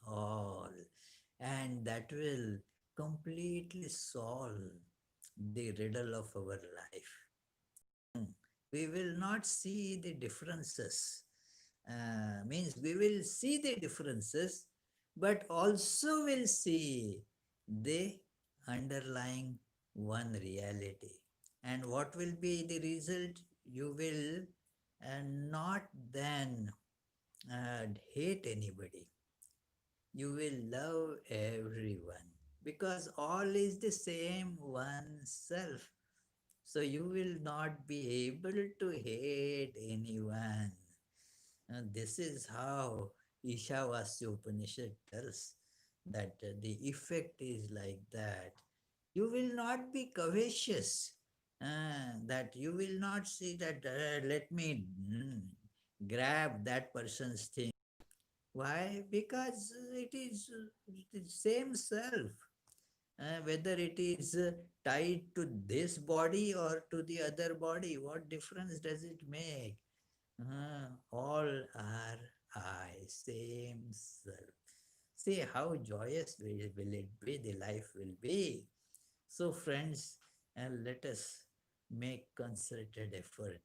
all. And that will completely solve the riddle of our life. We will not see the differences. Means we will see the differences, but also will see the underlying one reality. And what will be the result? You will not then hate anybody. You will love everyone, because all is the same one self. So you will not be able to hate anyone. And this is how Ishavasya Upanishad tells that the effect is like that. You will not be covetous. That you will not see that, let me grab that person's thing. Why? Because it is the same self. Whether it is tied to this body or to the other body, what difference does it make? All are I, same self. See how joyous will it be, the life will be. So friends, let us make concerted effort.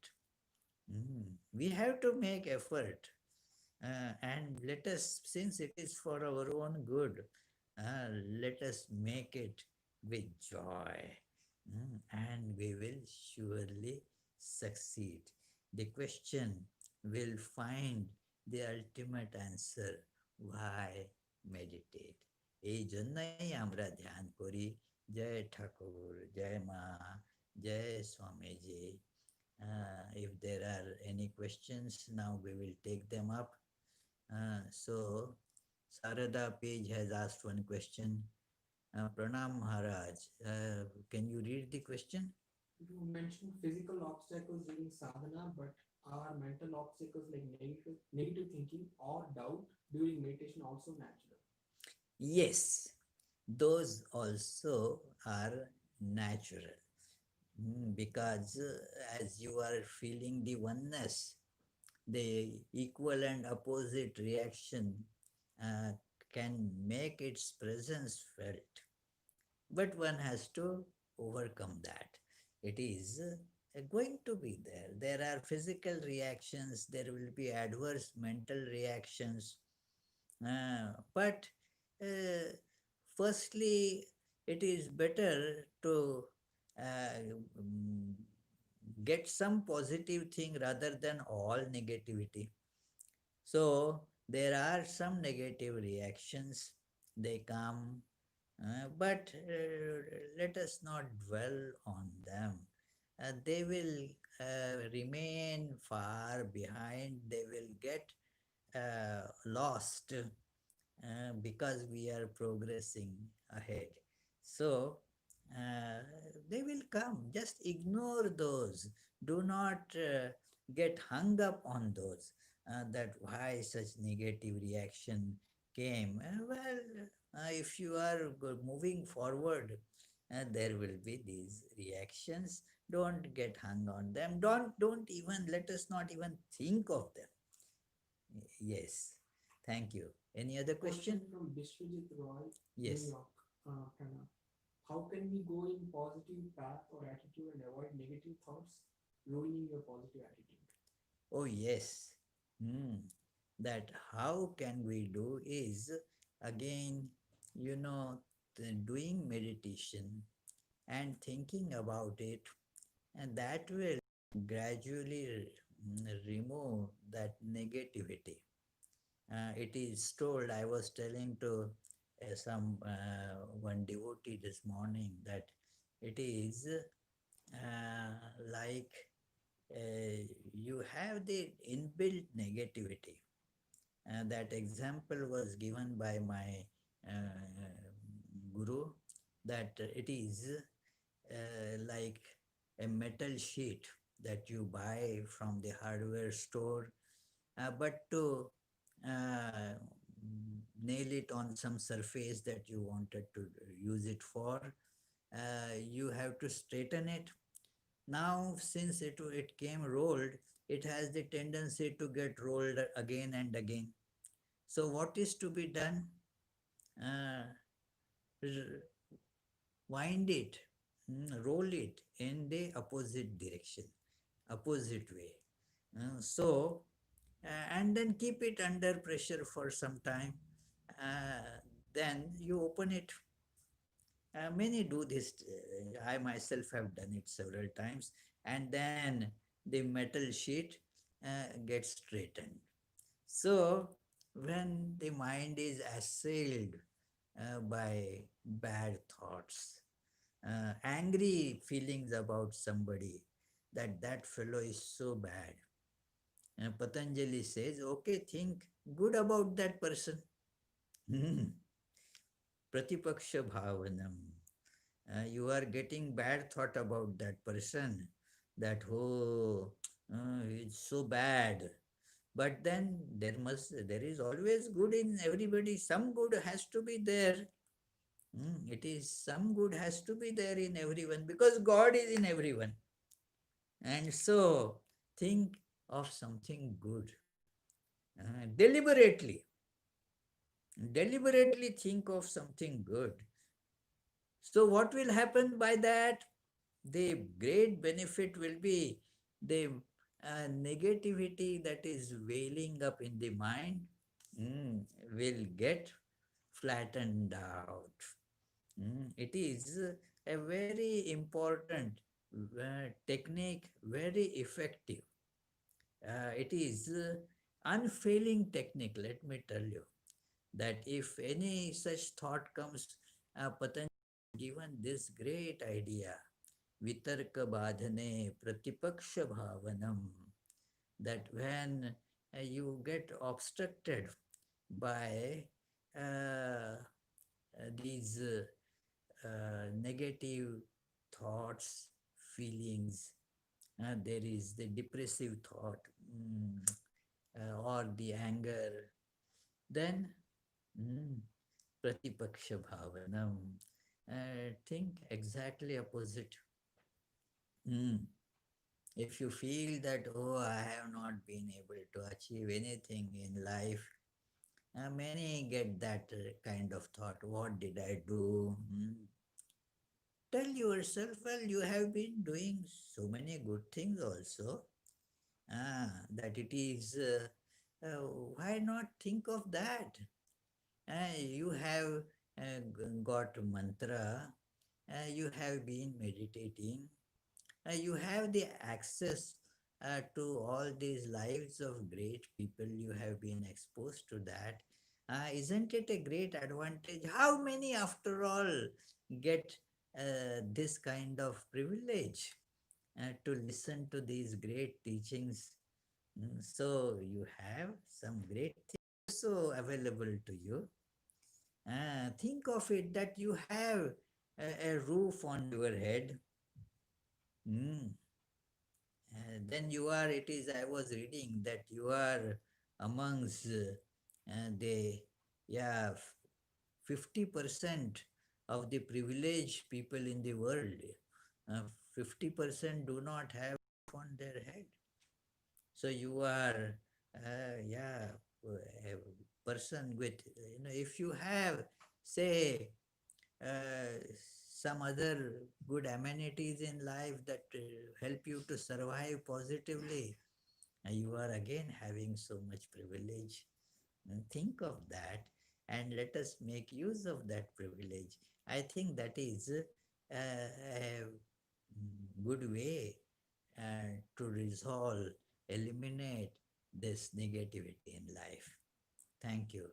We have to make effort. And let us, since it is for our own good, let us make it with joy. And we will surely succeed. The question will find the ultimate answer. Why meditate? এই জন্যই আমরা ধ্যান করি। জয় ঠাকুর, জয় মা, জয় Swamiji. If there are any questions, now we will take them up. So, Sarada Page has asked one question. Pranam Maharaj, can you read the question? You mentioned physical obstacles during sadhana, but are mental obstacles like negative thinking or doubt during meditation also natural? Yes, those also are natural. Because as you are feeling the oneness, the equal and opposite reaction uh, can make its presence felt. But one has to overcome that. It is going to be there. There are physical reactions, there will be adverse mental reactions. But uh, firstly, it is better to mm, get some positive thing rather than all negativity. So there are some negative reactions, they come, but let us not dwell on them. They will remain far behind, they will get lost because we are progressing ahead. So uh, they will come. Just ignore those. Do not get hung up on those. That why such negative reaction came. If you are moving forward, there will be these reactions. Don't get hung on them. Don't even let us not even think of them. Yes. Thank you. Any other question? Question from Vishwajit Roy, New Yes. York, Canada. How can we go in positive path or attitude and avoid negative thoughts ruining your positive attitude? Oh, yes. Hmm. That how can we do is again, you know, doing meditation and thinking about it, and that will gradually remove that negativity. It is told, I was telling to some one devotee this morning that it is like you have the inbuilt negativity. That example was given by my guru, that it is like a metal sheet that you buy from the hardware store, but to uh, nail it on some surface that you wanted to use it for, you have to straighten it. Now, since it came rolled, it has the tendency to get rolled again and again. So, what is to be done? Uh, r- Wind it, roll it in the opposite direction, opposite way. And then keep it under pressure for some time. Then you open it. Many do this. I myself have done it several times. And then the metal sheet gets straightened. So, when the mind is assailed by bad thoughts, angry feelings about somebody, that that fellow is so bad, Patanjali says, okay, think good about that person. Pratipaksha bhavanam. You are getting bad thought about that person, that, oh, it's so bad. But then there is always good in everybody. Some good has to be there. It is some good has to be there in everyone because God is in everyone. And so think of something good. Deliberately, deliberately think of something good. So what will happen by that? the great benefit will be the negativity that is wailing up in the mind mm, will get flattened out. It is a very important technique, very effective. It is unfailing technique, let me tell you, that if any such thought comes, Patanjali given this great idea, vitarka badhane pratipaksha bhavanam, that when you get obstructed by these negative thoughts, feelings, there is the depressive thought or the anger, then mm, pratipaksha bhavanam. Think exactly opposite. Mm. If you feel that, oh, I have not been able to achieve anything in life, many get that kind of thought. What did I do? Tell yourself, well, you have been doing so many good things also. That it is, why not think of that? You have got mantra, you have been meditating, you have the access to all these lives of great people, you have been exposed to that. Isn't it a great advantage? How many, after all, get this kind of privilege to listen to these great teachings? So you have some great things also available to you. Think of it that you have a roof on your head. Mm. Then you are, it is, I was reading that you are amongst the, yeah, 50% of the privileged people in the world. 50% do not have on their head. So you are, yeah, a person with, if you have, say, uh, some other good amenities in life that help you to survive positively, you are again having so much privilege. Think of that and let us make use of that privilege. I think that is a good way to resolve, eliminate this negativity in life. Thank you.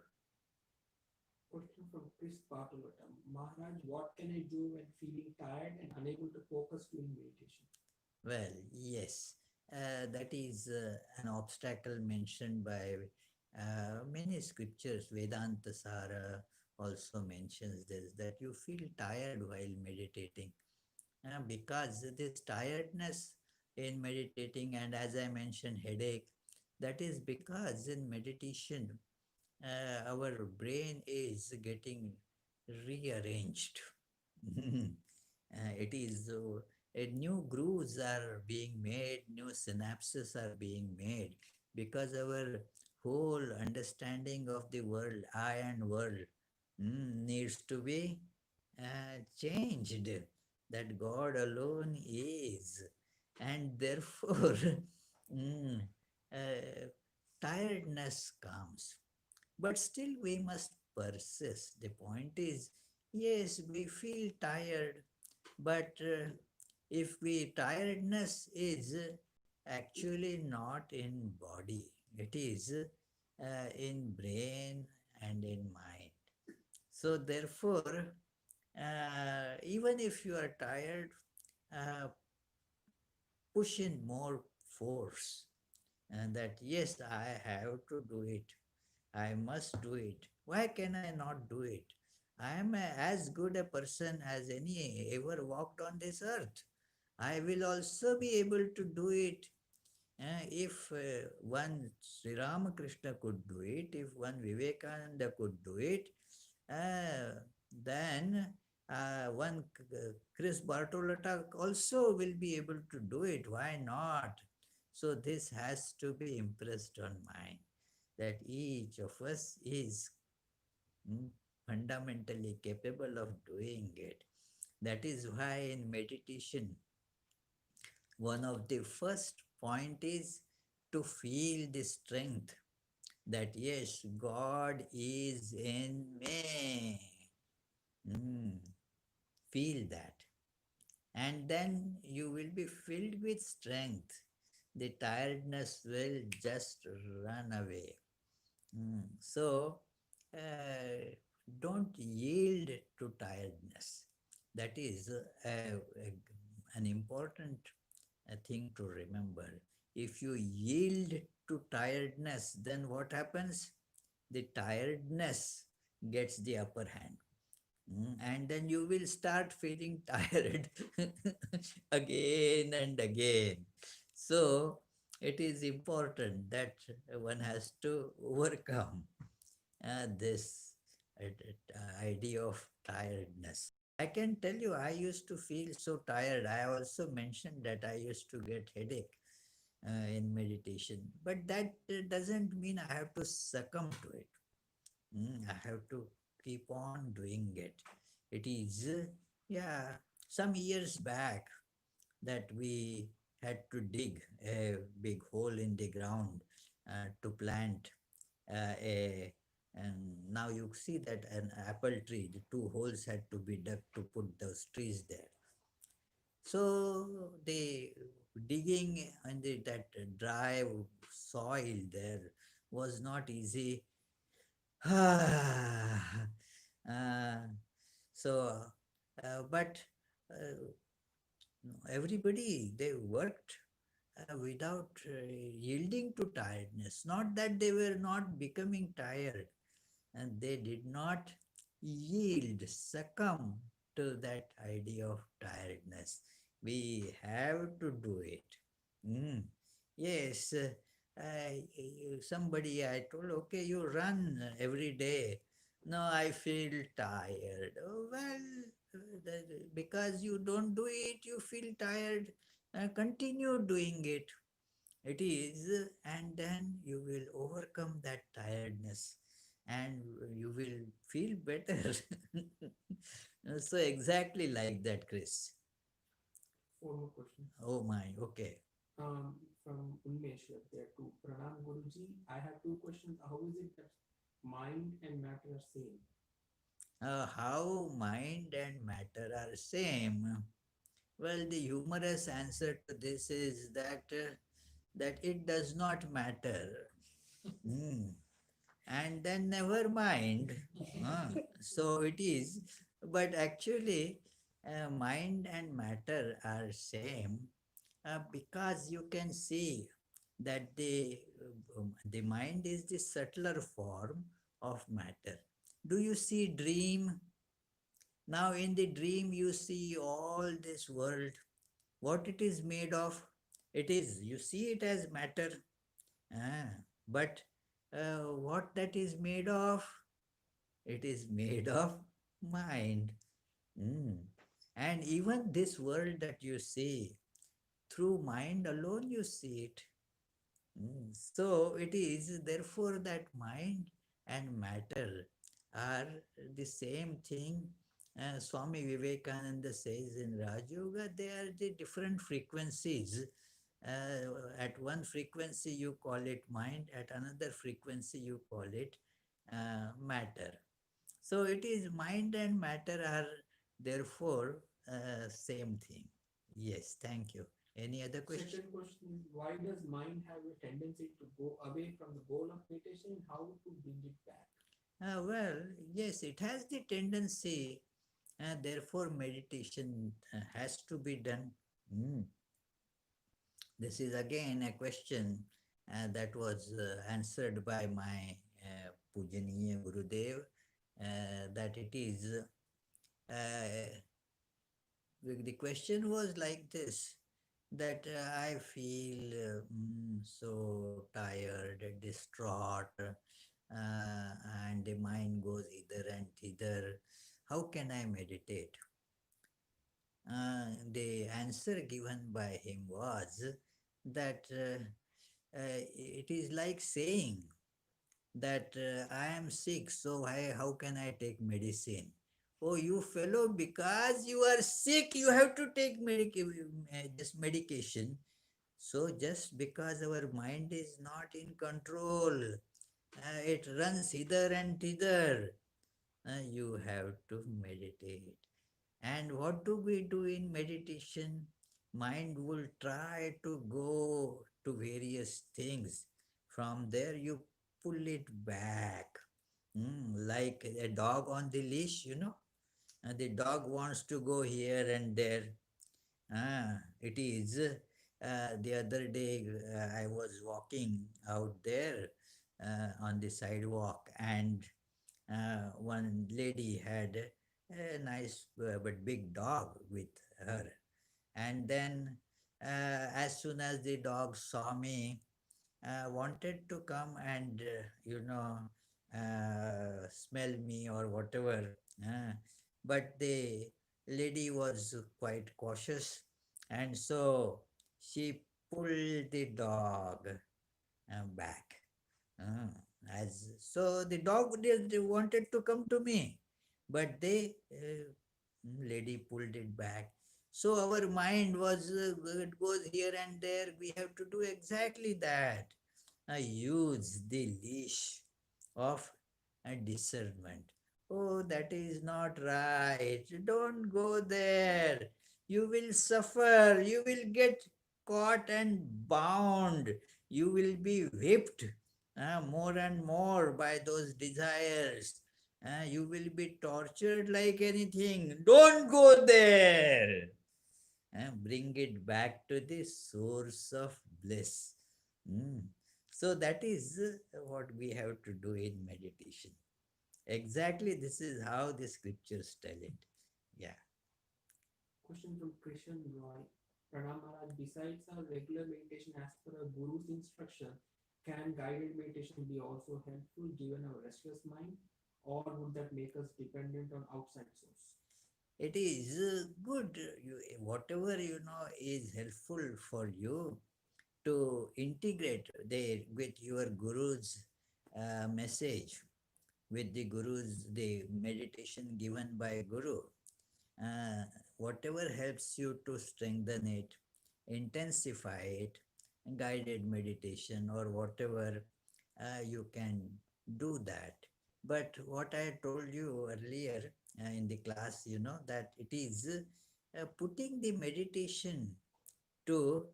Question from Chris Bartolota. Maharaj, what can I do when feeling tired and unable to focus during meditation? Well, yes, that is an obstacle mentioned by many scriptures. Vedanta Sara also mentions this, that you feel tired while meditating. Because this tiredness in meditating, and as I mentioned, headache, that is because in meditation, our brain is getting rearranged. It is new grooves are being made, new synapses are being made because our whole understanding of the world, I and world, needs to be changed. That God alone is, and therefore, mm, uh, tiredness comes, but still we must persist. The point is, yes, we feel tired, but if we tiredness is actually not in body, it is in brain and in mind. So therefore, even if you are tired, uh, push in more force, and that yes, I have to do it. I must do it. Why can I not do it? I am as good a person as any ever walked on this earth. I will also be able to do it. If one Sri Ramakrishna could do it, if one Vivekananda could do it, then one Chris Bartolotta also will be able to do it. Why not? So this has to be impressed on mind that each of us is mm, fundamentally capable of doing it. That is why in meditation, One of the first point is to feel the strength that yes, God is in me. Mm, feel that. And then you will be filled with strength. The tiredness will just run away. So, don't yield to tiredness. That is an important thing to remember. If you yield to tiredness, then what happens? The tiredness gets the upper hand. And then you will start feeling tired again and again. So it is important that one has to overcome this idea of tiredness. I can tell you, I used to feel so tired. I also mentioned that I used to get headache in meditation, but that doesn't mean I have to succumb to it. I have to keep on doing it. It is, yeah, some years back that we had to dig a big hole in the ground to plant a, and now you see that an apple tree, the two holes had to be dug to put those trees there. So the digging on that dry soil there was not easy. uh, so, but everybody, they worked without yielding to tiredness. Not that they were not becoming tired, and they did not yield, succumb to that idea of tiredness. We have to do it. Mm. Yes, somebody I told, okay, you run every day. No, I feel tired. Oh, well, because you don't do it, you feel tired. Continue doing it. It is, and then you will overcome that tiredness and you will feel better. So, exactly like that, Chris. Four more questions. Oh my, okay. From Unmesh, there too. Pranam Guruji, I have two questions. How is it that mind and matter are same? How mind and matter are same? Well, the humorous answer to this is that it does not matter. Hmm. And then never mind. So it is, but actually, mind and matter are same because you can see that the mind is the subtler form of matter. Do you see dream? Now in the dream you see all this world, what it is made of. It is, you see it as matter, ah, but what that is made of, it is made of mind. Mm. And even this world that you see, through mind alone you see it. So it is therefore that mind and matter are the same thing. Swami Vivekananda says in Raj Yoga, they are the different frequencies. At one frequency you call it mind, at another frequency you call it matter. So it is mind and matter are therefore same thing. Yes, thank you. Any other question? Second question is, why does mind have a tendency to go away from the goal of meditation and how to bring it back? Well, yes, it has the tendency, therefore, meditation has to be done. Mm. This is again a question that was answered by my Pujaniya Gurudev, that it is, the question was like this, that I feel so tired, distraught, and the mind goes hither and thither. How can I meditate? The answer given by him was that it is like saying that I am sick, so how can I take medicine? Oh, you fellow, because you are sick, you have to take this medication. So just because our mind is not in control, it runs hither and thither, you have to meditate. And what do we do in meditation? Mind will try to go to various things. From there, you pull it back. Like a dog on the leash, and the dog wants to go here and there. It is. The other day, I was walking out there on the sidewalk, and one lady had a nice but big dog with her. And then, as soon as the dog saw me, wanted to come and smell me or whatever, but the lady was quite cautious, and so she pulled the dog back. uh, as so the dog they wanted to come to me, but they lady pulled it back. So our mind was it goes here and there. We have to do exactly that. Use the leash of discernment. Oh, that is not right. Don't go there. You will suffer. You will get caught and bound. You will be whipped more and more by those desires. You will be tortured like anything. Don't go there. Bring it back to the source of bliss. Mm. So that is what we have to do in meditation. Exactly, this is how the scriptures tell it. Yeah. Question from Krishan Roy. Pranam Maharaj, besides our regular meditation as per a guru's instruction, can guided meditation be also helpful given our restless mind? Or would that make us dependent on outside source? It is good. Whatever is helpful for you to integrate with your guru's message, with the guru's the meditation given by guru. uh, Whatever helps you to strengthen it, intensify it, guided meditation or whatever, you can do that. But what I told you earlier in the class, that it is putting the meditation to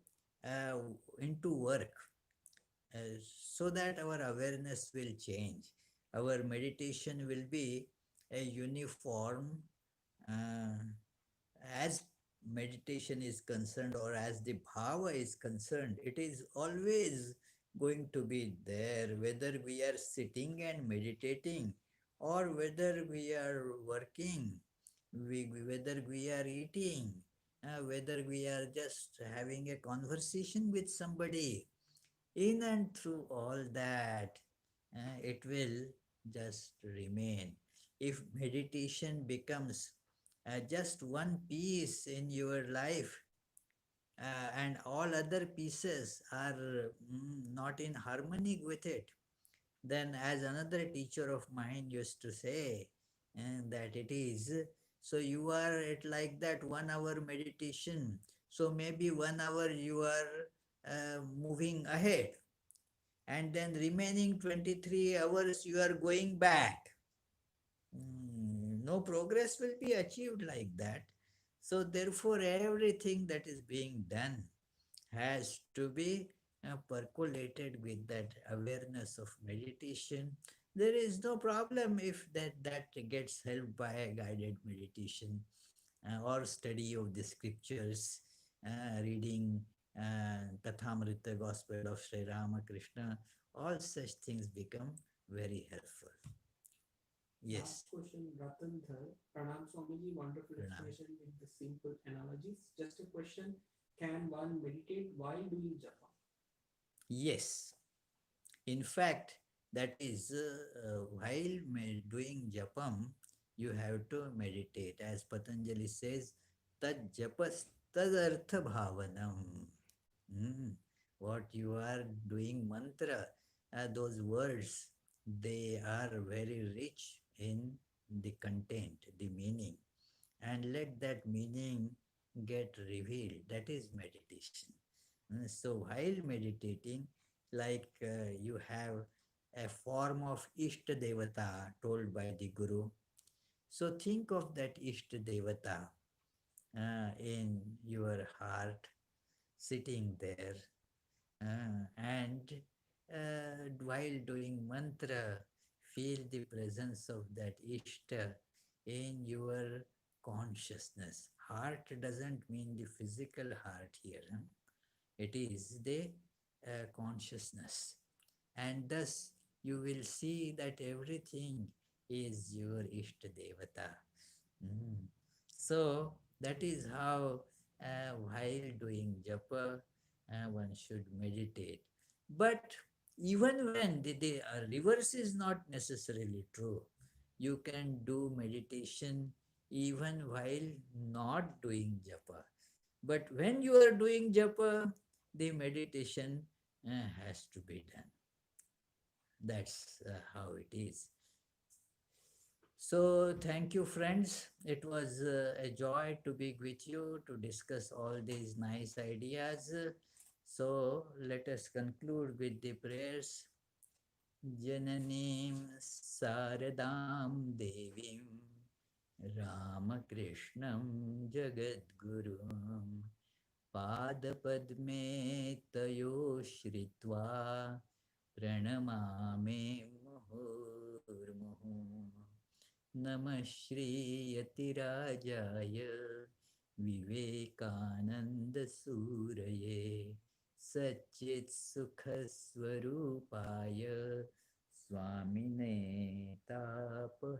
uh, into work, so that our awareness will change. Our meditation will be a uniform, uh, as meditation is concerned, or as the bhava is concerned. It is always going to be there, whether we are sitting and meditating, or whether we are working, whether we are eating, whether we are just having a conversation with somebody. In and through all that, it will just remain. If meditation becomes just one piece in your life, and all other pieces are not in harmony with it, then, as another teacher of mine used to say, and that it is, so you are at like that 1 hour meditation, so maybe 1 hour you are moving ahead, and then remaining 23 hours you are going back. No progress will be achieved like that. So therefore everything that is being done has to be percolated with that awareness of meditation. There is no problem if that gets helped by a guided meditation, or study of the scriptures, reading Kathamrita Gospel of Sri Ramakrishna. All such things become very helpful. Yes. Last question, Ratan Dhar. Pranam Swamiji, wonderful Pranam. explanation with the simple analogies. Just a question, can one meditate while doing japa? Yes. In fact, that is while doing japam, you have to meditate. As Patanjali says, tad japas tad artha bhavanam. Mm. What you are doing mantra, those words, they are very rich in the content, the meaning, and let that meaning get revealed. That is meditation. So while meditating, like you have a form of Ishta Devata told by the Guru. So think of that Ishta Devata in your heart, sitting there, and while doing mantra, feel the presence of that Ishta in your consciousness. Heart doesn't mean the physical heart here. It is the consciousness. And thus you will see that everything is your Ishta Devata. Mm. So that is how, while doing japa, one should meditate. But even when the reverse is not necessarily true, you can do meditation even while not doing japa. But when you are doing japa, the meditation has to be done. That's how it is. So, thank you, friends. It was a joy to be with you to discuss all these nice ideas. So, let us conclude with the prayers. Jananim Saradam Devim Ramakrishnam Jagadgurum Padpadme Tayo Shritva Pranamame Muhurmuhu नमः श्रीयतिराजाय विवेकानन्दसूरये सच्चित्सुखस्वरूपाय स्वामिने तापहारिणे